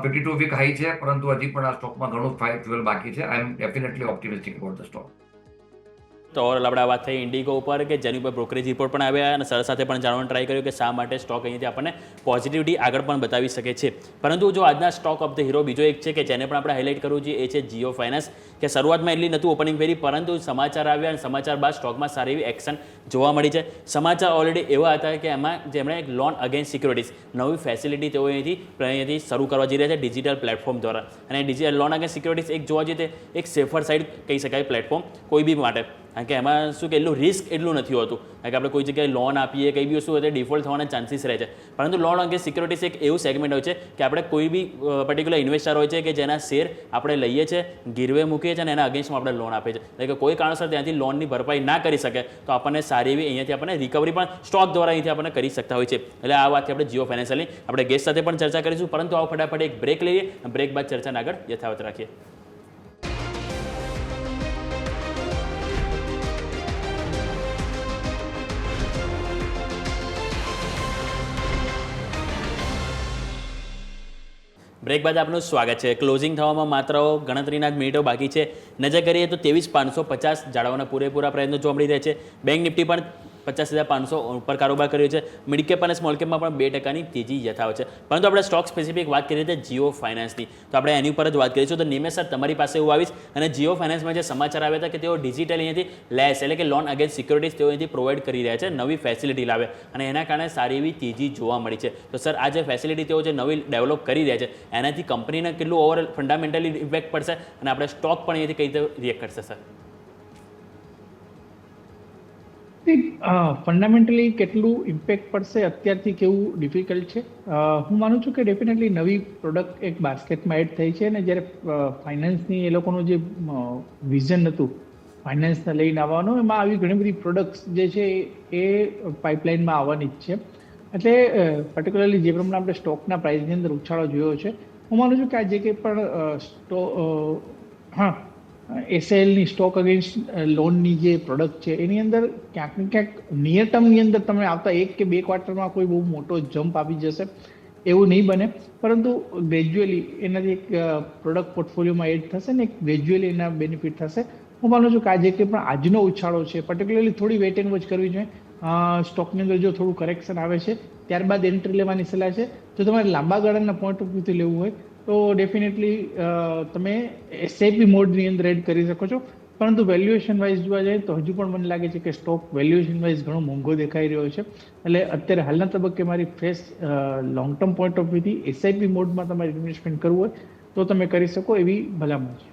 52 વીક હાઈ છે પરંતુ હજી પણ આ સ્ટોકમાં ઘણું ફ્યુઅલ બાકી છે. I am definitely optimistic about the stock. તો ઓવરઓલ આપણે વાત થઈ ઇન્ડિગો ઉપર કે જેની ઉપર બ્રોકરેજ રિપોર્ટ પણ આવ્યા અને સર સાથે પણ જાણવાનું ટ્રાય કર્યું કે શા માટે સ્ટોક અહીંથી આપણને પોઝિટિવિટી આગળ પણ બતાવી શકે છે. પરંતુ જો આજના સ્ટોક ઓફ ધ હીરો બીજો એક છે કે જેને પણ આપણે હાઇલાઇટ કરવું જોઈએ એ છે જીઓ ફાઇનાન્સ. કે શરૂઆતમાં એટલી નહોતું ઓપનિંગ ફેરી પરંતુ સમાચાર આવ્યા અને સમાચાર બાદ સ્ટોકમાં સારી એવી એક્શન જોવા મળી છે. સમાચાર ઓલરેડી એવા હતા કે એમાં જેમણે એક લોન અગેન્સ્ટ સિક્યોરિટીઝ નવી ફેસિલિટી તેઓ અહીંથી શરૂ કરવા જઈ રહ્યા છે ડિજિટલ પ્લેટફોર્મ દ્વારા. અને ડિજિટલ લોન અગેન્સ્ટ સિક્યોરિટીઝ એક જોવા જઈએ એક સેફર સાઇડ કહી શકાય પ્લેટફોર્મ કોઈ બી માટે. કારણ કે એમાં શું કે એટલું રિસ્ક એટલું નથી હોતું. કારણ કે આપણે કોઈ જગ્યાએ લોન આપીએ કંઈ બી વસ્તુ હોય તો ડિફોલ્ટ થવાના ચાન્સીસ રહે છે. પરંતુ લોન અગેન્સ્ટ સિક્યોરિટીઝ એક એવું સેગમેન્ટ હોય છે કે આપણે કોઈ બી પર્ટિક્યુલર ઇન્વેસ્ટર હોય છે કે જેના શેર આપણે લઈએ છીએ, ગીરવે મૂકીએ છીએ અને એના અગેન્સ્ટમાં આપણે લોન આપીએ છીએ. એટલે કે કોઈ કારણસર ત્યાંથી લોનની ભરપાઈ ના કરી શકે તો આપણને સારી એવી અહીંયાથી આપણને રિકવરી પણ સ્ટોક દ્વારા અહીંથી આપણને કરી શકતા હોય છે. એટલે આ વાતથી આપણે જીઓ ફાઇનાન્શિયલી આપણે ગેસ્ટ સાથે પણ ચર્ચા કરીશું. પરંતુ આવો ફટાફટ એક બ્રેક લઈએ. બ્રેક બાદ ચર્ચાને આગળ યથાવત રાખીએ. બ્રેક બાદ આપનું સ્વાગત છે. ક્લોઝિંગ થવામાં માત્ર ગણતરીના જ મિનિટો બાકી છે. નજર કરીએ તો 23,550 જાળવવાના પૂરેપૂરા પ્રયત્નો જોવા મળી રહ્યા છે. બેંક નિફ્ટી પણ 50,500 ઉપર કારોબાર કર્યો છે. મિડ કેપ અને સ્મોલ કેપમાં પણ 2% તેજી યથાવત છે. પરંતુ આપણે સ્ટોક સ્પેસિફિક વાત કરીએ તો જીઓ ફાઇનાન્સની તો આપણે એની ઉપર જ વાત કરીશું. તો નિમેશ સર તમારી પાસે હું આવીશ અને જીઓ ફાઇનાન્સમાં જે સમાચાર આવ્યા હતા કે તેઓ ડિજિટલ અહીંયાથી લેસ એટલે કે લોન અગેન્સ્ટ સિક્યોરિટીઝ તેઓ અહીંથી પ્રોવાઈડ કરી રહ્યા છે, નવી ફેસિલિટી લાવે અને એના કારણે સારી એવી તેજી જોવા મળી છે. તો સર આ જે ફેસિલિટી તેઓ જે નવી ડેવલપ કરી રહ્યા છે એનાથી કંપનીને કેટલું ઓવરઓલ ફંડામેન્ટલી ઇફેક્ટ પડશે અને આપણે સ્ટોક પણ અહીંયાથી કઈ રીતે રિએક્ટ કરશે સર? ફંડામેન્ટલી કેટલું ઇમ્પેક્ટ પડશે અત્યારથી કેવું ડિફિકલ્ટ છે. હું માનું છું કે ડેફિનેટલી નવી પ્રોડક્ટ એક બાસ્કેટમાં એડ થઈ છે અને જ્યારે ફાઇનાન્સની એ લોકોનું જે વિઝન હતું ફાઇનાન્સને લઈને આવવાનું એમાં આવી ઘણી બધી પ્રોડક્ટ્સ જે છે એ પાઇપલાઇનમાં આવવાની જ છે. એટલે પર્ટિક્યુલરલી જે પ્રમાણે આપણે સ્ટોકના પ્રાઇસની અંદર ઉછાળો જોયો છે હું માનું છું કે આ જે કંઈ પણ એસઆઈએલની સ્ટોક અગેન્સ્ટ લોનની જે પ્રોડક્ટ છે એની અંદર ક્યાંક ને ક્યાંક નિયર ટર્મની અંદર તમે આવતા 1 કે 2 ક્વાર્ટરમાં કોઈ બહુ મોટો જમ્પ આવી જશે એવું નહીં બને, પરંતુ ગ્રેજ્યુઅલી એનાથી એક પ્રોડક્ટ પોર્ટફોલિયોમાં એડ થશે ને એક ગ્રેજ્યુઅલી એના બેનિફિટ થશે. હું માનું છું કે આજે કે પણ આજનો ઉછાળો છે પર્ટિક્યુલરલી થોડી વેટ એન્ડ વોચ કરવી જોઈએ. સ્ટોકની અંદર જો થોડું કરેક્શન આવે છે ત્યારબાદ એન્ટ્રી લેવાની સલાહ છે. જો તમારે લાંબા ગાળાના પોઈન્ટ ઓફ વ્યૂથી લેવું હોય તો ડેફિનેટલી તમે એસઆઈપી મોડની અંદર એડ કરી શકો છો, પરંતુ વેલ્યુએશન વાઇઝ જોવા જાય તો હજુ પણ મને લાગે છે કે સ્ટોક વેલ્યુએશન વાઇઝ ઘણો મોંઘો દેખાઈ રહ્યો છે. એટલે અત્યારે હાલના તબક્કે મારી fresh long term point of વ્યૂથી એસઆઈપી મોડમાં તમારે ઇન્વેસ્ટમેન્ટ કરવું હોય તો તમે કરી શકો એવી ભલામણ છે.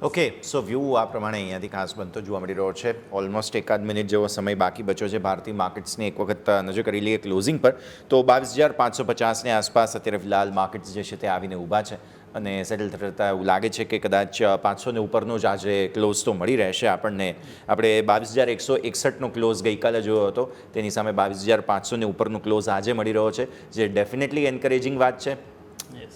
ઓકે, સો વ્યૂ આ પ્રમાણે અહીંયાથી ખાસ બનતો જોવા મળી રહ્યો છે. ઓલમોસ્ટ 1 મિનિટ જેવો સમય બાકી બચ્યો છે. ભારતીય માર્કેટ્સની એક વખત નજર કરી લઈએ ક્લોઝિંગ પર તો 22,550ની આસપાસ અત્યારે ફિલહાલ માર્કેટ્સ જે છે તે આવીને ઊભા છે અને સેટલ થતા એવું લાગે છે કે કદાચ 500 ઉપરનો જ આજે ક્લોઝ તો મળી રહેશે આપણને. આપણે 22,161નો ક્લોઝ ગઈકાલે જોયો હતો, તેની સામે 22,500 ઉપરનો ક્લોઝ આજે મળી રહ્યો છે, જે ડેફિનેટલી એન્કરેજિંગ વાત છે.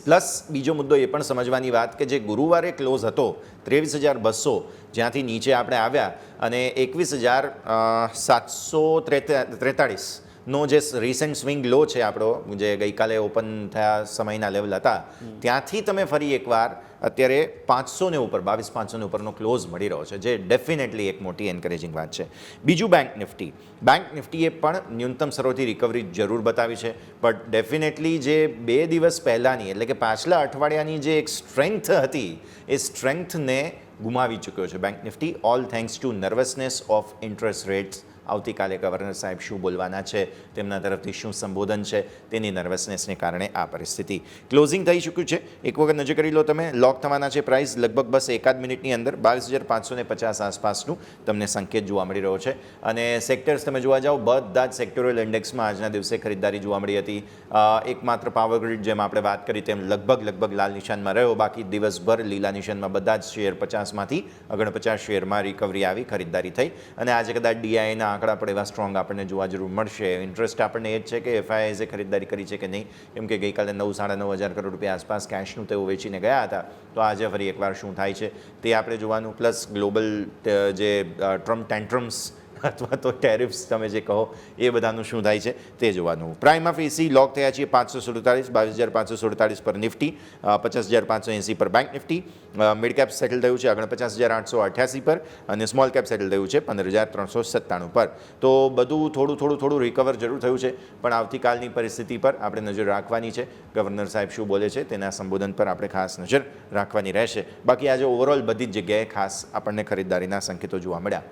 પ્લસ બીજો મુદ્દો એ પણ સમજવાની વાત કે જે ગુરુવારે ક્લોઝ હતો 23,200, જ્યાંથી નીચે આપણે આવ્યા અને 21,743નો જે રિસેન્ટ સ્વિંગ લો છે આપણો, જે ગઈકાલે ઓપન થયા સમયના લેવલ હતા, ત્યાંથી તમે ફરી એકવાર અત્યારે 500 ઉપર 22,500 ઉપરનો ક્લોઝ મળી રહ્યો છે, જે ડેફિનેટલી એક મોટી એન્કરેજિંગ વાત છે. બીજું બેંક નિફ્ટીએ પણ ન્યૂનતમ સ્તરોથી રિકવરી જરૂર બતાવી છે, બટ ડેફિનેટલી જે 2 દિવસ પહેલાંની એટલે કે પાછલા અઠવાડિયાની જે એક સ્ટ્રેન્થ હતી એ સ્ટ્રેન્થને ગુમાવી ચૂક્યો છે bank Nifty, all thanks to nervousness of interest rates. આવતીકાલે ગવર્નર સાહેબ શું બોલવાના છે, તેમના તરફથી શું સંબોધન છે, તેની નર્વસનેસને કારણે આ પરિસ્થિતિ. ક્લોઝિંગ થઈ ચૂક્યું છે, એક વખત નજર કરી લો તમે. લોક થવાના છે પ્રાઇસ લગભગ બસ 1 મિનિટની અંદર 22,550 આસપાસનું તમને સંકેત જોવા મળી રહ્યો છે. અને સેક્ટર્સ તમે જોવા જાઓ, બધા જ સેક્ટોરલ ઇન્ડેક્સમાં આજના દિવસે ખરીદદારી જોવા મળી હતી. એકમાત્ર પાવર ગ્રીડ, જેમ આપણે વાત કરી તેમ લગભગ લાલ નિશાનમાં રહ્યો, બાકી દિવસભર લીલા નિશાનમાં બધા જ શેર 50માંથી 49 શેરમાં રિકવરી આવી, ખરીદદારી થઈ. અને આજે કદાચ ડીઆઈના આંકડા પણ એવા સ્ટ્રોંગ આપણને જોવા જરૂર મળશે. ઇન્ટરેસ્ટ આપણને એ જ છે કે એફઆઈઆઈએ ખરીદદારી કરી છે કે નહીં, કેમ કે ગઈકાલે 9-9.5 કરોડ રૂપિયા આસપાસ કેશનું તેઓ વેચીને ગયા હતા. તો આજે ફરી એકવાર શું થાય છે તે આપણે જોવાનું. પ્લસ ગ્લોબલ જે ટ્રમ્પ ટેન્ટ્રમ્સ અથવા તો ટેરિફ્સ તમે જે કહો એ બધાનું શું થાય છે તે જોવાનું. પ્રાઇમ ઓફ એસી લોક થયા છીએ 547, 22,547 પર નિફ્ટી, 50,580 પર bank Nifty. Mid cap settle થયું છે 49,888 પર અને સ્મોલ કેપ સેટલ થયું છે 15,397 પર. તો બધું થોડું રિકવર જરૂર થયું છે, પણ આવતીકાલની પરિસ્થિતિ પર આપણે નજર રાખવાની છે. ગવર્નર સાહેબ શું બોલે છે તેના સંબોધન પર આપણે ખાસ નજર રાખવાની રહેશે. બાકી આજે ઓવરઓલ બધી જ જગ્યાએ ખાસ આપણને ખરીદદારીના સંકેતો જોવા મળ્યા.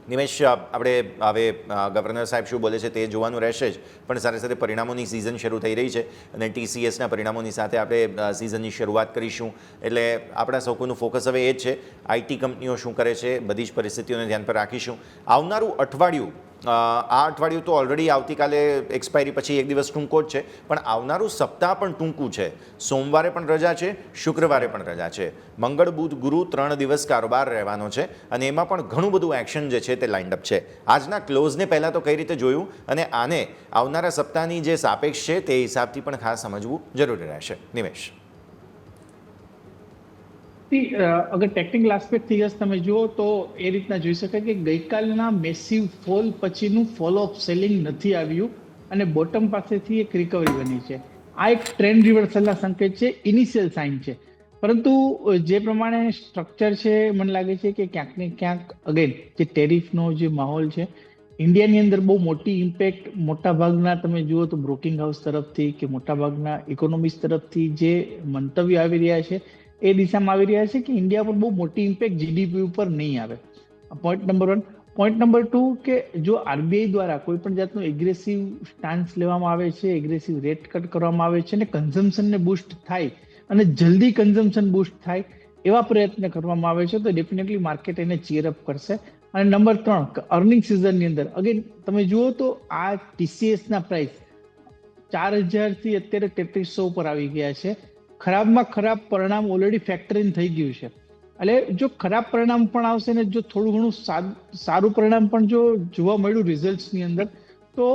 નિમેશ, આપણે હવે ગવર્નર સાહેબ શું બોલે છે તે જોવાનું રહેશે જ, પણ સાથે સાથે પરિણામોની સિઝન શરૂ થઈ રહી છે અને TCSના પરિણામોની સાથે આપણે સિઝનની શરૂઆત કરીશું. એટલે આપણા સૌ કોઈનું ફોકસ હવે એ જ છે, IT કંપનીઓ શું કરે છે, બધી જ પરિસ્થિતિઓને ધ્યાન પર રાખીશું. આવનારું અઠવાડિયું, આ અઠવાડિયું તો ઓલરેડી આવતીકાલે એક્સપાયરી પછી 1 દિવસ ટૂંકો જ છે, પણ આવનારું સપ્તાહ પણ ટૂંકું છે. સોમવારે પણ રજા છે, શુક્રવારે પણ રજા છે, મંગળ બુધ ગુરુ 3 દિવસ કારોબાર રહેવાનો છે અને એમાં પણ ઘણું બધું એક્શન જે છે તે લાઇન્ડ અપ છે. આજના ક્લોઝને પહેલાં તો કઈ રીતે જોયું અને આને આવનારા સપ્તાહની જે સાપેક્ષ છે તે હિસાબથી પણ ખાસ સમજવું જરૂરી રહેશે. નિમેશ, અગર ટેકનિકલ આસ્પેક્ટથી યસ તમે જુઓ તો એ રીતના જોઈ શકાય કે ગઈકાલના મેસિવ ફોલ પછીનું ફોલ ઓફ સેલિંગ નથી આવ્યું અને બોટમ પાસેથી એક રિકવરી બની છે. આ એક ટ્રેન્ડ રિવર્સલના સંકેત છે, ઇનિશિયલ સાઇન છે. પરંતુ જે પ્રમાણે સ્ટ્રક્ચર છે મને લાગે છે કે ક્યાંક ને ક્યાંક અગેન જે ટેરિફનો જે માહોલ છે ઇન્ડિયાની અંદર બહુ મોટી ઇમ્પેક્ટ મોટાભાગના તમે જુઓ તો બ્રોકિંગ હાઉસ તરફથી કે મોટાભાગના ઇકોનોમિસ્ટ તરફથી જે મંતવ્ય આવી રહ્યા છે એ દિશામાં આવી રહ્યા છે કે ઇન્ડિયા પર બહુ મોટી ઇમ્પેક્ટ જીડીપી ઉપર નહીં આવે. Point number 1. પોઈન્ટ નંબર 2 કે જો આરબીઆઈ દ્વારા કોઈ પણ જાતનું એગ્રેસિવ સ્ટાન્સ લેવામાં આવે છે, એગ્રેસિવ રેટ કટ કરવામાં આવે છે અને કન્ઝમ્પશનને બૂસ્ટ થાય અને જલ્દી કન્ઝમ્પશન બૂસ્ટ થાય એવા પ્રયત્ન કરવામાં આવે છે તો ડેફિનેટલી માર્કેટ એને ચીયરઅપ કરશે. અને નંબર 3, અર્નિંગ સિઝનની અંદર અગેન તમે જુઓ તો આ TCSના પ્રાઇસ 4,000થી અત્યારે 3300 ઉપર આવી ગયા છે. ખરાબમાં ખરાબ પરિણામ ઓલરેડી ફેક્ટર ઇન થઈ ગયું છે. એટલે જો ખરાબ પરિણામ પણ આવશે ને જો થોડું ઘણું સારું પરિણામ પણ જો જોવા મળ્યું રિઝલ્ટ્સની અંદર તો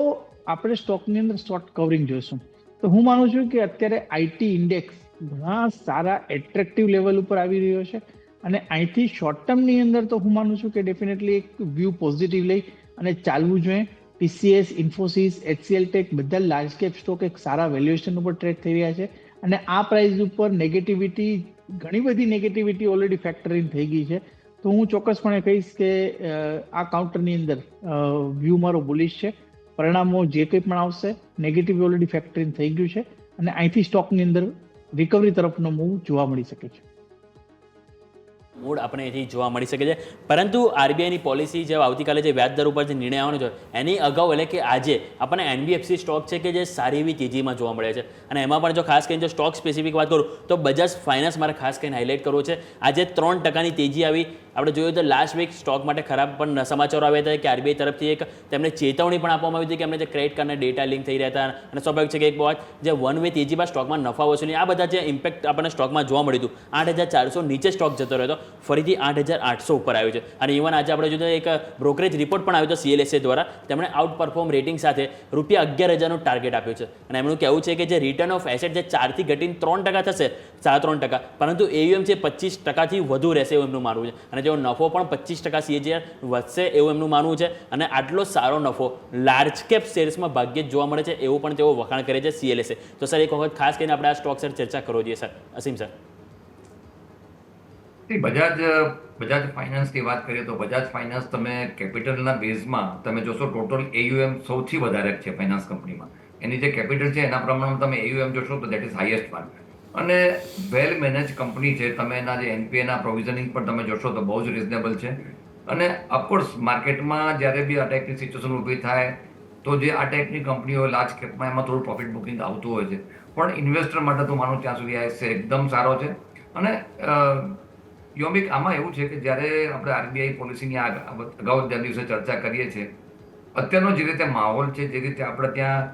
આપણે સ્ટોકની અંદર શોર્ટ કવરિંગ જોઈશું. તો હું માનું છું કે અત્યારે IT ઇન્ડેક્સ ઘણા સારા એટ્રેક્ટિવ લેવલ ઉપર આવી રહ્યો છે અને અહીંથી શોર્ટ ટર્મની અંદર તો હું માનું છું કે ડેફિનેટલી એક વ્યૂ પોઝિટિવ લઈ અને ચાલવું જોઈએ. TCS, ઇન્ફોસિસ, HCL ટેક બધા લાર્જ કેપ સ્ટોક એક સારા વેલ્યુએશન ઉપર ટ્રેડ થઈ રહ્યા છે અને આ પ્રાઇસ ઉપર ઘણી બધી નેગેટિવિટી ઓલરેડી ફેક્ટર ઇન થઈ ગઈ છે. તો હું ચોક્કસપણે કહીશ કે આ કાઉન્ટરની અંદર વ્યૂ મારો બુલિશ છે. પરિણામો જે કંઈ પણ આવશે નેગેટિવ ઓલરેડી ફેક્ટર ઇન થઈ ગયું છે અને અહીંથી સ્ટોકની અંદર રિકવરી તરફનો મૂવ જોવા મળી શકે છે. મૂડ આપણે અહીંથી જોવા મળી શકે છે. પરંતુ આરબીઆઈની પોલિસી જે આવતીકાલે જે વ્યાજ દર ઉપર જે નિર્ણય આવવાનો છે એની અગાઉ એટલે કે આજે આપણને NBFC સ્ટોક છે કે જે સારી એવી તેજીમાં જોવા મળે છે અને એમાં પણ જો ખાસ કરીને જો સ્ટોક સ્પેસિફિક વાત કરું તો બજાજ ફાઇનાન્સ મારે ખાસ કરીને હાઇલાઇટ કરવો છે. આજે 3% તેજી આવી. આપણે જોયું તો લાસ્ટ વીક સ્ટોક માટે ખરાબ પણ સમાચારો આવ્યા હતા કે આરબીઆઈ તરફથી એક તેમને ચેતવણી પણ આપવામાં આવી હતી કે એમને જે ક્રેડિટ કાર્ડના ડેટા લિંક થઈ રહ્યા હતા અને સ્વાભાવિક છે કે એક વાત જે વન વે તેજી બાદ સ્ટોકમાં નફા વસૂલી આ બધા જે ઇમ્પેક્ટ આપણને સ્ટોકમાં જોવા મળ્યું હતું. 8,400 નીચે સ્ટોક જતો રહ્યો હતો, ફરીથી 8,800 ઉપર આવ્યો છે અને ઇવન આજે આપણે જોઈએ એક બ્રોકરેજ રિપોર્ટ પણ આવ્યો હતો CLSA દ્વારા. તેમણે આઉટ પરફોર્મ રેટિંગ સાથે ₹11,000નું ટાર્ગેટ આપ્યું છે અને એમનું કહેવું છે કે જે રિટર્ન ઓફ એસેટ જે 4થી ઘટીને 3% થશે, 3%, પરંતુ AUM છે 25%થી વધુ રહેશે એવું એમનું માનવું છે અને જેઓ નફો પણ 25% CAGR વધશે એવું એમનું માનવું છે અને આટલો સારો નફો લાર્જ કેપ શેર્સમાં ભાગ્યે જ જોવા મળે છે એવું પણ તેઓ વખાણ કરે છે CLSA. તો સર એક વખત ખાસ કરીને આપણે આ સ્ટોક સર ચર્ચા કરવો જોઈએ સર. અસીમ સર. બજાજ ફાઇનાન્સની વાત કરીએ તો બજાજ ફાઇનાન્સ તમે કેપિટલના બેઝમાં તમે જોશો ટોટલ AUM સૌથી વધારે છે ફાઇનાન્સ કંપનીમાં. એની જે કેપિટલ છે એના પ્રમાણમાં તમે AUM જોશો તો દેટ ઇઝ હાઈએસ્ટ વન અને વેલ મેનેજ કંપની છે. તમે એના જે NPA પ્રોવિઝનિંગ પણ તમે જોશો તો બહુ જ રિઝનેબલ છે અને અફકોર્સ માર્કેટમાં જ્યારે બી આ ટાઈપની સિચ્યુએશન ઊભી થાય તો જે આ ટાઈપની કંપનીઓ લાર્જ કેપમાં એમાં થોડું પ્રોફિટ બુકિંગ આવતું હોય છે પણ ઇન્વેસ્ટર માટે તો માનું ત્યાં સુધી આ એકદમ સારો છે. અને યોમિક આમાં એવું છે કે જ્યારે આપણે આરબીઆઈ પોલિસીની અગાઉ દિવસે ચર્ચા કરીએ છીએ, અત્યારનો જે રીતે માહોલ છે, જે રીતે આપણે ત્યાં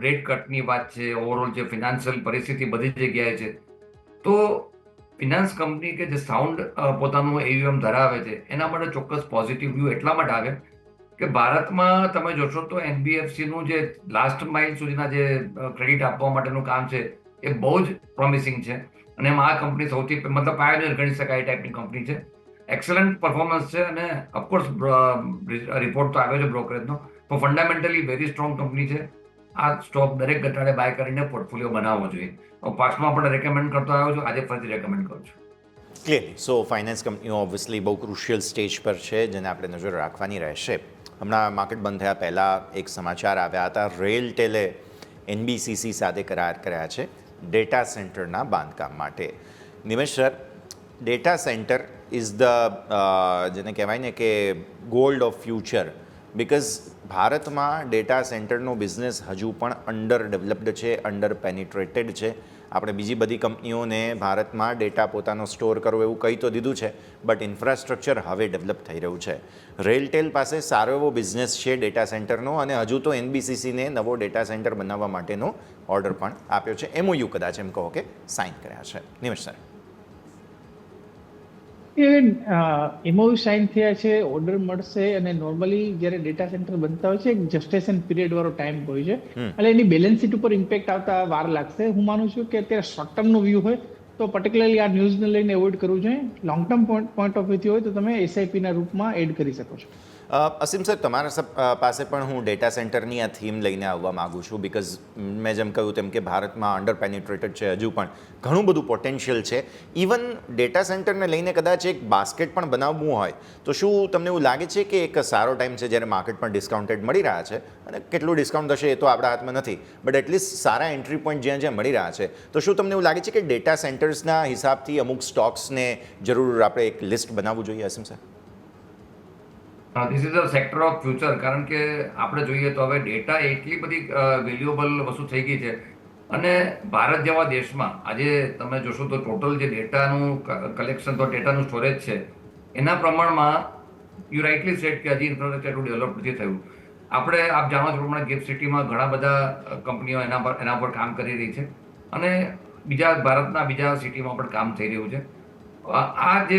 રેટ કટની વાત છે, ઓવરઓલ જે ફિનાન્શિયલ પરિસ્થિતિ બધી જગ્યાએ છે, તો ફિનાન્સ કંપની કે જે સાઉન્ડ પોતાનું AUM ધરાવે છે એના માટે ચોક્કસ પોઝિટિવ વ્યૂ એટલા માટે આવે કે ભારતમાં તમે જોશો તો NBFCનું જે લાસ્ટ માઇલ સુધીના જે ક્રેડિટ આપવા માટેનું કામ છે એ બહુ જ પ્રોમિસિંગ છે અને એમાં આ કંપની સૌથી મતલબ પાયોનિયર ગણી શકાય એ ટાઈપની કંપની છે. એક્સલન્ટ પરફોર્મન્સ છે અને ઓફકોર્સ રિપોર્ટ તો આવ્યો છે બ્રોકરેજનો, તો ફંડામેન્ટલી વેરી સ્ટ્રોંગ કંપની છે. આ સ્ટોક દરેક ઘટાડે બાય કરીને પોર્ટફોલિયો બનાવવો જોઈએ. પાસ્ટમાં પણ રેકમેન્ડ કરતો આવ્યો છું, આજે ફરીથી રેકમેન્ડ કરું છું. ક્લિયરલી. સો ફાઇનાન્સ કંપનીઓ ઓબ્વિયસલી બહુ ક્રુશિયલ સ્ટેજ પર છે જેને આપણે નજર રાખવાની રહેશે. હમણાં માર્કેટ બંધ થયા પહેલાં એક સમાચાર આવ્યા હતા. રેલટેલે NBCC સાથે કરાર કર્યા છે ડેટા સેન્ટરના બાંધકામ માટે. Nimesh sir, data centre is the જેને કહેવાય ને કે ગોલ્ડ ઓફ ફ્યુચર, બિકોઝ ભારતમાં ડેટા સેન્ટરનો બિઝનેસ હજુ પણ અંડર ડેવલપ્ડ છે, અંડર પેનિટ્રેટેડ છે. આપણે બીજી બધી કંપનીઓને ભારતમાં ડેટા પોતાનો સ્ટોર કરવો એવું કહી તો દીધું છે, બટ ઇન્ફ્રાસ્ટ્રક્ચર હવે ડેવલપ થઈ રહ્યું છે. રેલટેલ પાસે સારો એવો બિઝનેસ છે ડેટા સેન્ટરનો અને હજુ તો NBCCને નવો ડેટા સેન્ટર બનાવવા માટેનો ઓર્ડર પણ આપ્યો છે. MOU કદાચ એમ કહો કે સાઇન કર્યા છે. નિમેશ સર. MOU સાઇન થયા છે, ઓર્ડર મળશે અને નોર્મલી જ્યારે ડેટા સેન્ટર બનતા હોય છે એક જસ્ટેશન પીરિયડ વાળો ટાઈમ હોય છે એટલે એની બેલેન્સ શીટ ઉપર ઇમ્પેક્ટ આવતા વાર લાગશે. હું માનું છું કે અત્યારે શોર્ટ ટર્મનો વ્યૂ હોય તો પર્ટિક્યુલરલી આ ન્યૂઝને લઈને એવોઇડ કરવું જોઈએ. લોંગ ટર્મ પોઈન્ટ ઓફ વ્યૂથી હોય તો તમે SIPના રૂપમાં એડ કરી શકો છો. અસીમ સર, તમારા પાસે પણ હું ડેટા સેન્ટરની આ થીમ લઈને આવવા માગું છું, બિકોઝ મેં જેમ કહ્યું તેમ કે ભારતમાં અંડર પેનિટ્રેટેડ છે, હજુ પણ ઘણું બધું પોટેન્શિયલ છે. ઇવન ડેટા સેન્ટરને લઈને કદાચ એક બાસ્કેટ પણ બનાવવું હોય તો શું તમને એવું લાગે છે કે એક સારો ટાઈમ છે જ્યારે માર્કેટ પણ ડિસ્કાઉન્ટેડ મળી રહ્યા છે, અને કેટલું ડિસ્કાઉન્ટ થશે એ તો આપણા હાથમાં નથી, but at least Sara entry point જ્યાં જ્યાં મળી રહ્યા છે, તો શું તમને એવું લાગે છે કે ડેટા સેન્ટર્સના હિસાબથી અમુક સ્ટોક્સને જરૂર આપણે એક લિસ્ટ બનાવવું જોઈએ? અસીમ sir. This is a sector of future, કારણ કે આપણે જોઈએ તો હવે ડેટા એટલી બધી વેલ્યુએબલ વસ્તુ થઈ ગઈ છે અને ભારત જેવા દેશમાં આજે તમે જોશો તો ટોટલ જે ડેટાનું કલેક્શન તો ડેટાનું સ્ટોરેજ છે એના પ્રમાણમાં યુ રાઇટલી સેડ કે હજી ઇન્ફ્રાસ્ટ્રક્ચર એટલું ડેવલપ નથી થયું. આપણે આપ જાણો છો પ્રમાણે ગિફ્ટ સિટીમાં ઘણા બધા કંપનીઓ એના પર કામ કરી રહી છે અને ભારતના બીજા સિટીમાં પણ કામ થઈ રહ્યું છે. આ જે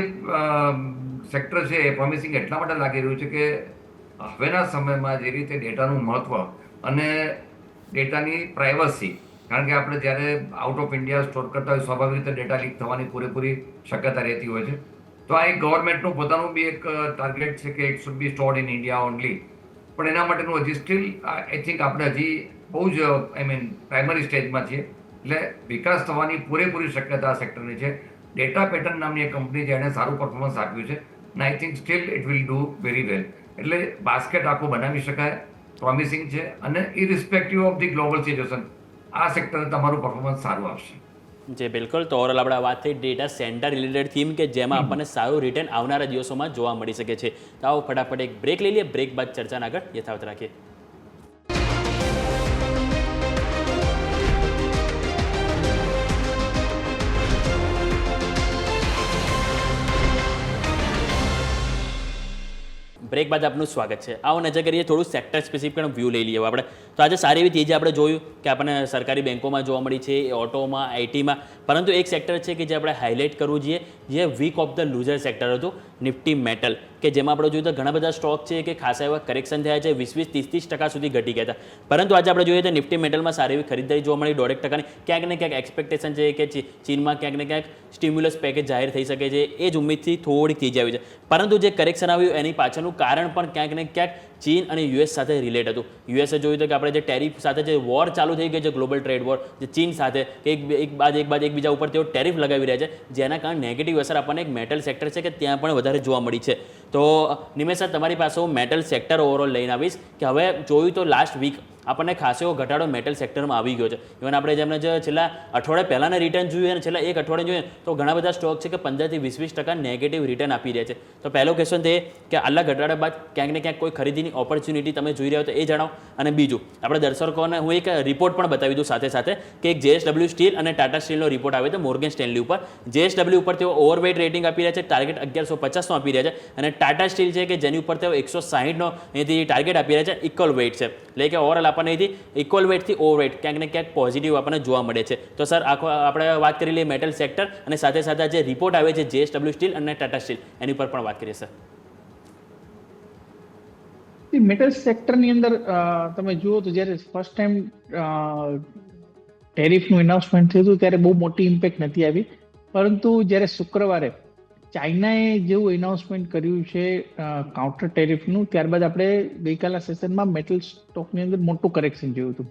સેક્ટર છે એ પ્રોમિસિંગ એટલા માટે લાગી રહ્યું છે કે હવેના સમયમાં જે રીતે ડેટાનું મહત્વ અને ડેટાની પ્રાઇવસી કારણ કે આપણે જ્યારે આઉટ ઓફ ઇન્ડિયા સ્ટોર કરતા હોય સ્વાભાવિક રીતે ડેટા લીક થવાની પૂરેપૂરી શક્યતા રહેતી હોય છે. તો આ એક ગવર્મેન્ટનું પોતાનું બી એક ટાર્ગેટ છે કે it should be stored in India only. પણ એના માટેનું હજી સ્ટીલ આઈ થિંક આપણે હજી બહુ જ પ્રાઇમરી સ્ટેજમાં છીએ. એટલે વિકાસ થવાની પૂરેપૂરી શક્યતા આ સેક્ટરની છે. ડેટા પેટર્ન નામની એક કંપની છે, એણે સારું પરફોર્મન્સ આપ્યું છે અને I think steel it will do very well. એટલે બાસ્કેટ આખું બનાવી શકાય, પ્રોમિસિંગ છે અને irrespective of the global situation આ સેક્ટરે તમારું પરફોર્મન્સ સારું આપશે. જે બિલકુલ. તો ઓવરઓલ આપણે વાત થઈ ડેટા સેન્ટર રિલેટેડ થીમ કે જેમાં આપણને સારું રિટર્ન આવનારા દિવસોમાં જોવા મળી શકે છે. તો આવો ફટાફટ એક બ્રેક લઈ લઈએ. બ્રેક બાદ ચર્ચાને આગળ યથાવત રાખીએ. બ્રેક બાદ આપનું સ્વાગત છે. આવો નજર કરીએ થોડું સેક્ટર સ્પેસિફિક વ્યૂ લઈ લઈએ આપણે. તો આજે સારી એવી તેજી આપણે જોયું કે આપણને સરકારી બેંકોમાં જોવા મળી છે, ઓટોમાં, આઈટીમાં. પરંતુ એક સેક્ટર છે કે જે આપણે હાઇલાઇટ કરવું જોઈએ, જે week of the loser sector હતું, નિફ્ટી મેટલ, કે જેમાં આપણે જોયું તો ઘણા બધા સ્ટોક છે કે ખાસા એવા કરેક્શન થયા છે, 20-30% સુધી ઘટી ગયા હતા. પરંતુ આજે આપણે જોઈએ તો નિફ્ટી મેટલમાં સારી એવી ખરીદારી જોવા મળી, 1.5%. ક્યાંક ને ક્યાંક એક્સપેક્ટેશન છે કે ચીનમાં ક્યાંક ને ક્યાંક સ્ટિમ્યુલસ પેકેજ જાહેર થઈ શકે છે, એ જ ઉમ્મીદથી થોડી તેજી આવી છે. પરંતુ જે કરેક્શન આવ્યું એની પાછળનું કારણ પણ ક્યાંક ને ક્યાંક ચીન અને યુએસ સાથે રિલેટ હતું. યુએસે જોયું તો કે આપણે જે ટેરિફ સાથે જે વોર ચાલુ થઈ ગઈ છે, ગ્લોબલ ટ્રેડ વોર, જે ચીન સાથે કે એક બાદ એકબીજા ઉપર તેઓ ટેરિફ લગાવી રહ્યા છે, જેના કારણે નેગેટિવ અસર આપણને એક મેટલ સેક્ટર છે કે ત્યાં પણ વધારે જોવા મળી છે. તો નિમેશ સર, તમારી પાસે હું મેટલ સેક્ટર ઓવરઓલ લઈને આવીશ કે હવે જોયું તો લાસ્ટ વીક આપણને ખાસો એવો ઘટાડો મેટલ સેક્ટરમાં આવી ગયો છે. ઇવન આપણે જેમને જે છેલ્લા અઠવાડિયા પહેલાંના રિટર્ન જોઈએ અને છેલ્લા એક અઠવાડિયે જોઈએ તો ઘણા બધા સ્ટોક છે કે 15-20% નેગેટિવ રિટર્ન આપી રહ્યા છે. તો પહેલો ક્વેશ્ચન તે કે આટલા ઘટાડા બાદ ક્યાંક ને ક્યાંક કોઈ ખરીદીની ઓપોર્ચ્યુનિટી તમે જોઈ રહ્યા હો તો એ જણાવો. અને બીજું, આપણે દર્શકોને હું એક રિપોર્ટ પણ બતાવી દઉં સાથે સાથે કે એક JSW સ્ટીલ અને ટાટા સ્ટીલનો રિપોર્ટ આવ્યો હતો મોર્ગન સ્ટેનલી ઉપર. JSW ઉપર તેઓ ઓવરવેટ રેટિંગ આપી રહ્યા છે, ટાર્ગેટ 1150નો આપી રહ્યા છે, અને ટાટા સ્ટીલ છે કે જેની ઉપર તેઓ 160નો અહીંથી ટાર્ગેટ આપી રહ્યા છે, ઇક્વલ વેઇટ છે. એટલે કે ઓવરઓલ આપણને અહીંથી ઇક્વલ વેટથી ઓવરવેટ ક્યાંક ને ક્યાંક પોઝિટિવ આપણને જોવા મળે છે. તો સર આપણે વાત કરી લઈએ મેટલ સેક્ટર અને સાથે સાથે જે રિપોર્ટ આવે છે JSW સ્ટીલ અને ટાટા સ્ટીલ એની ઉપર પણ વાત કરીએ સર. મેટલ સેક્ટરની અંદર તમે જુઓ તો જ્યારે ફર્સ્ટ ટાઈમ ટેરિફનું એનાઉન્સમેન્ટ થયું હતું ત્યારે બહુ મોટી ઇમ્પેક્ટ નથી આવી. પરંતુ જ્યારે શુક્રવારે ચાઇનાએ જેવું એનાઉન્સમેન્ટ કર્યું છે કાઉન્ટર ટેરિફનું, ત્યારબાદ આપણે ગઈકાલના સેશનમાં મેટલ સ્ટોકની અંદર મોટું કરેક્શન જોયું હતું.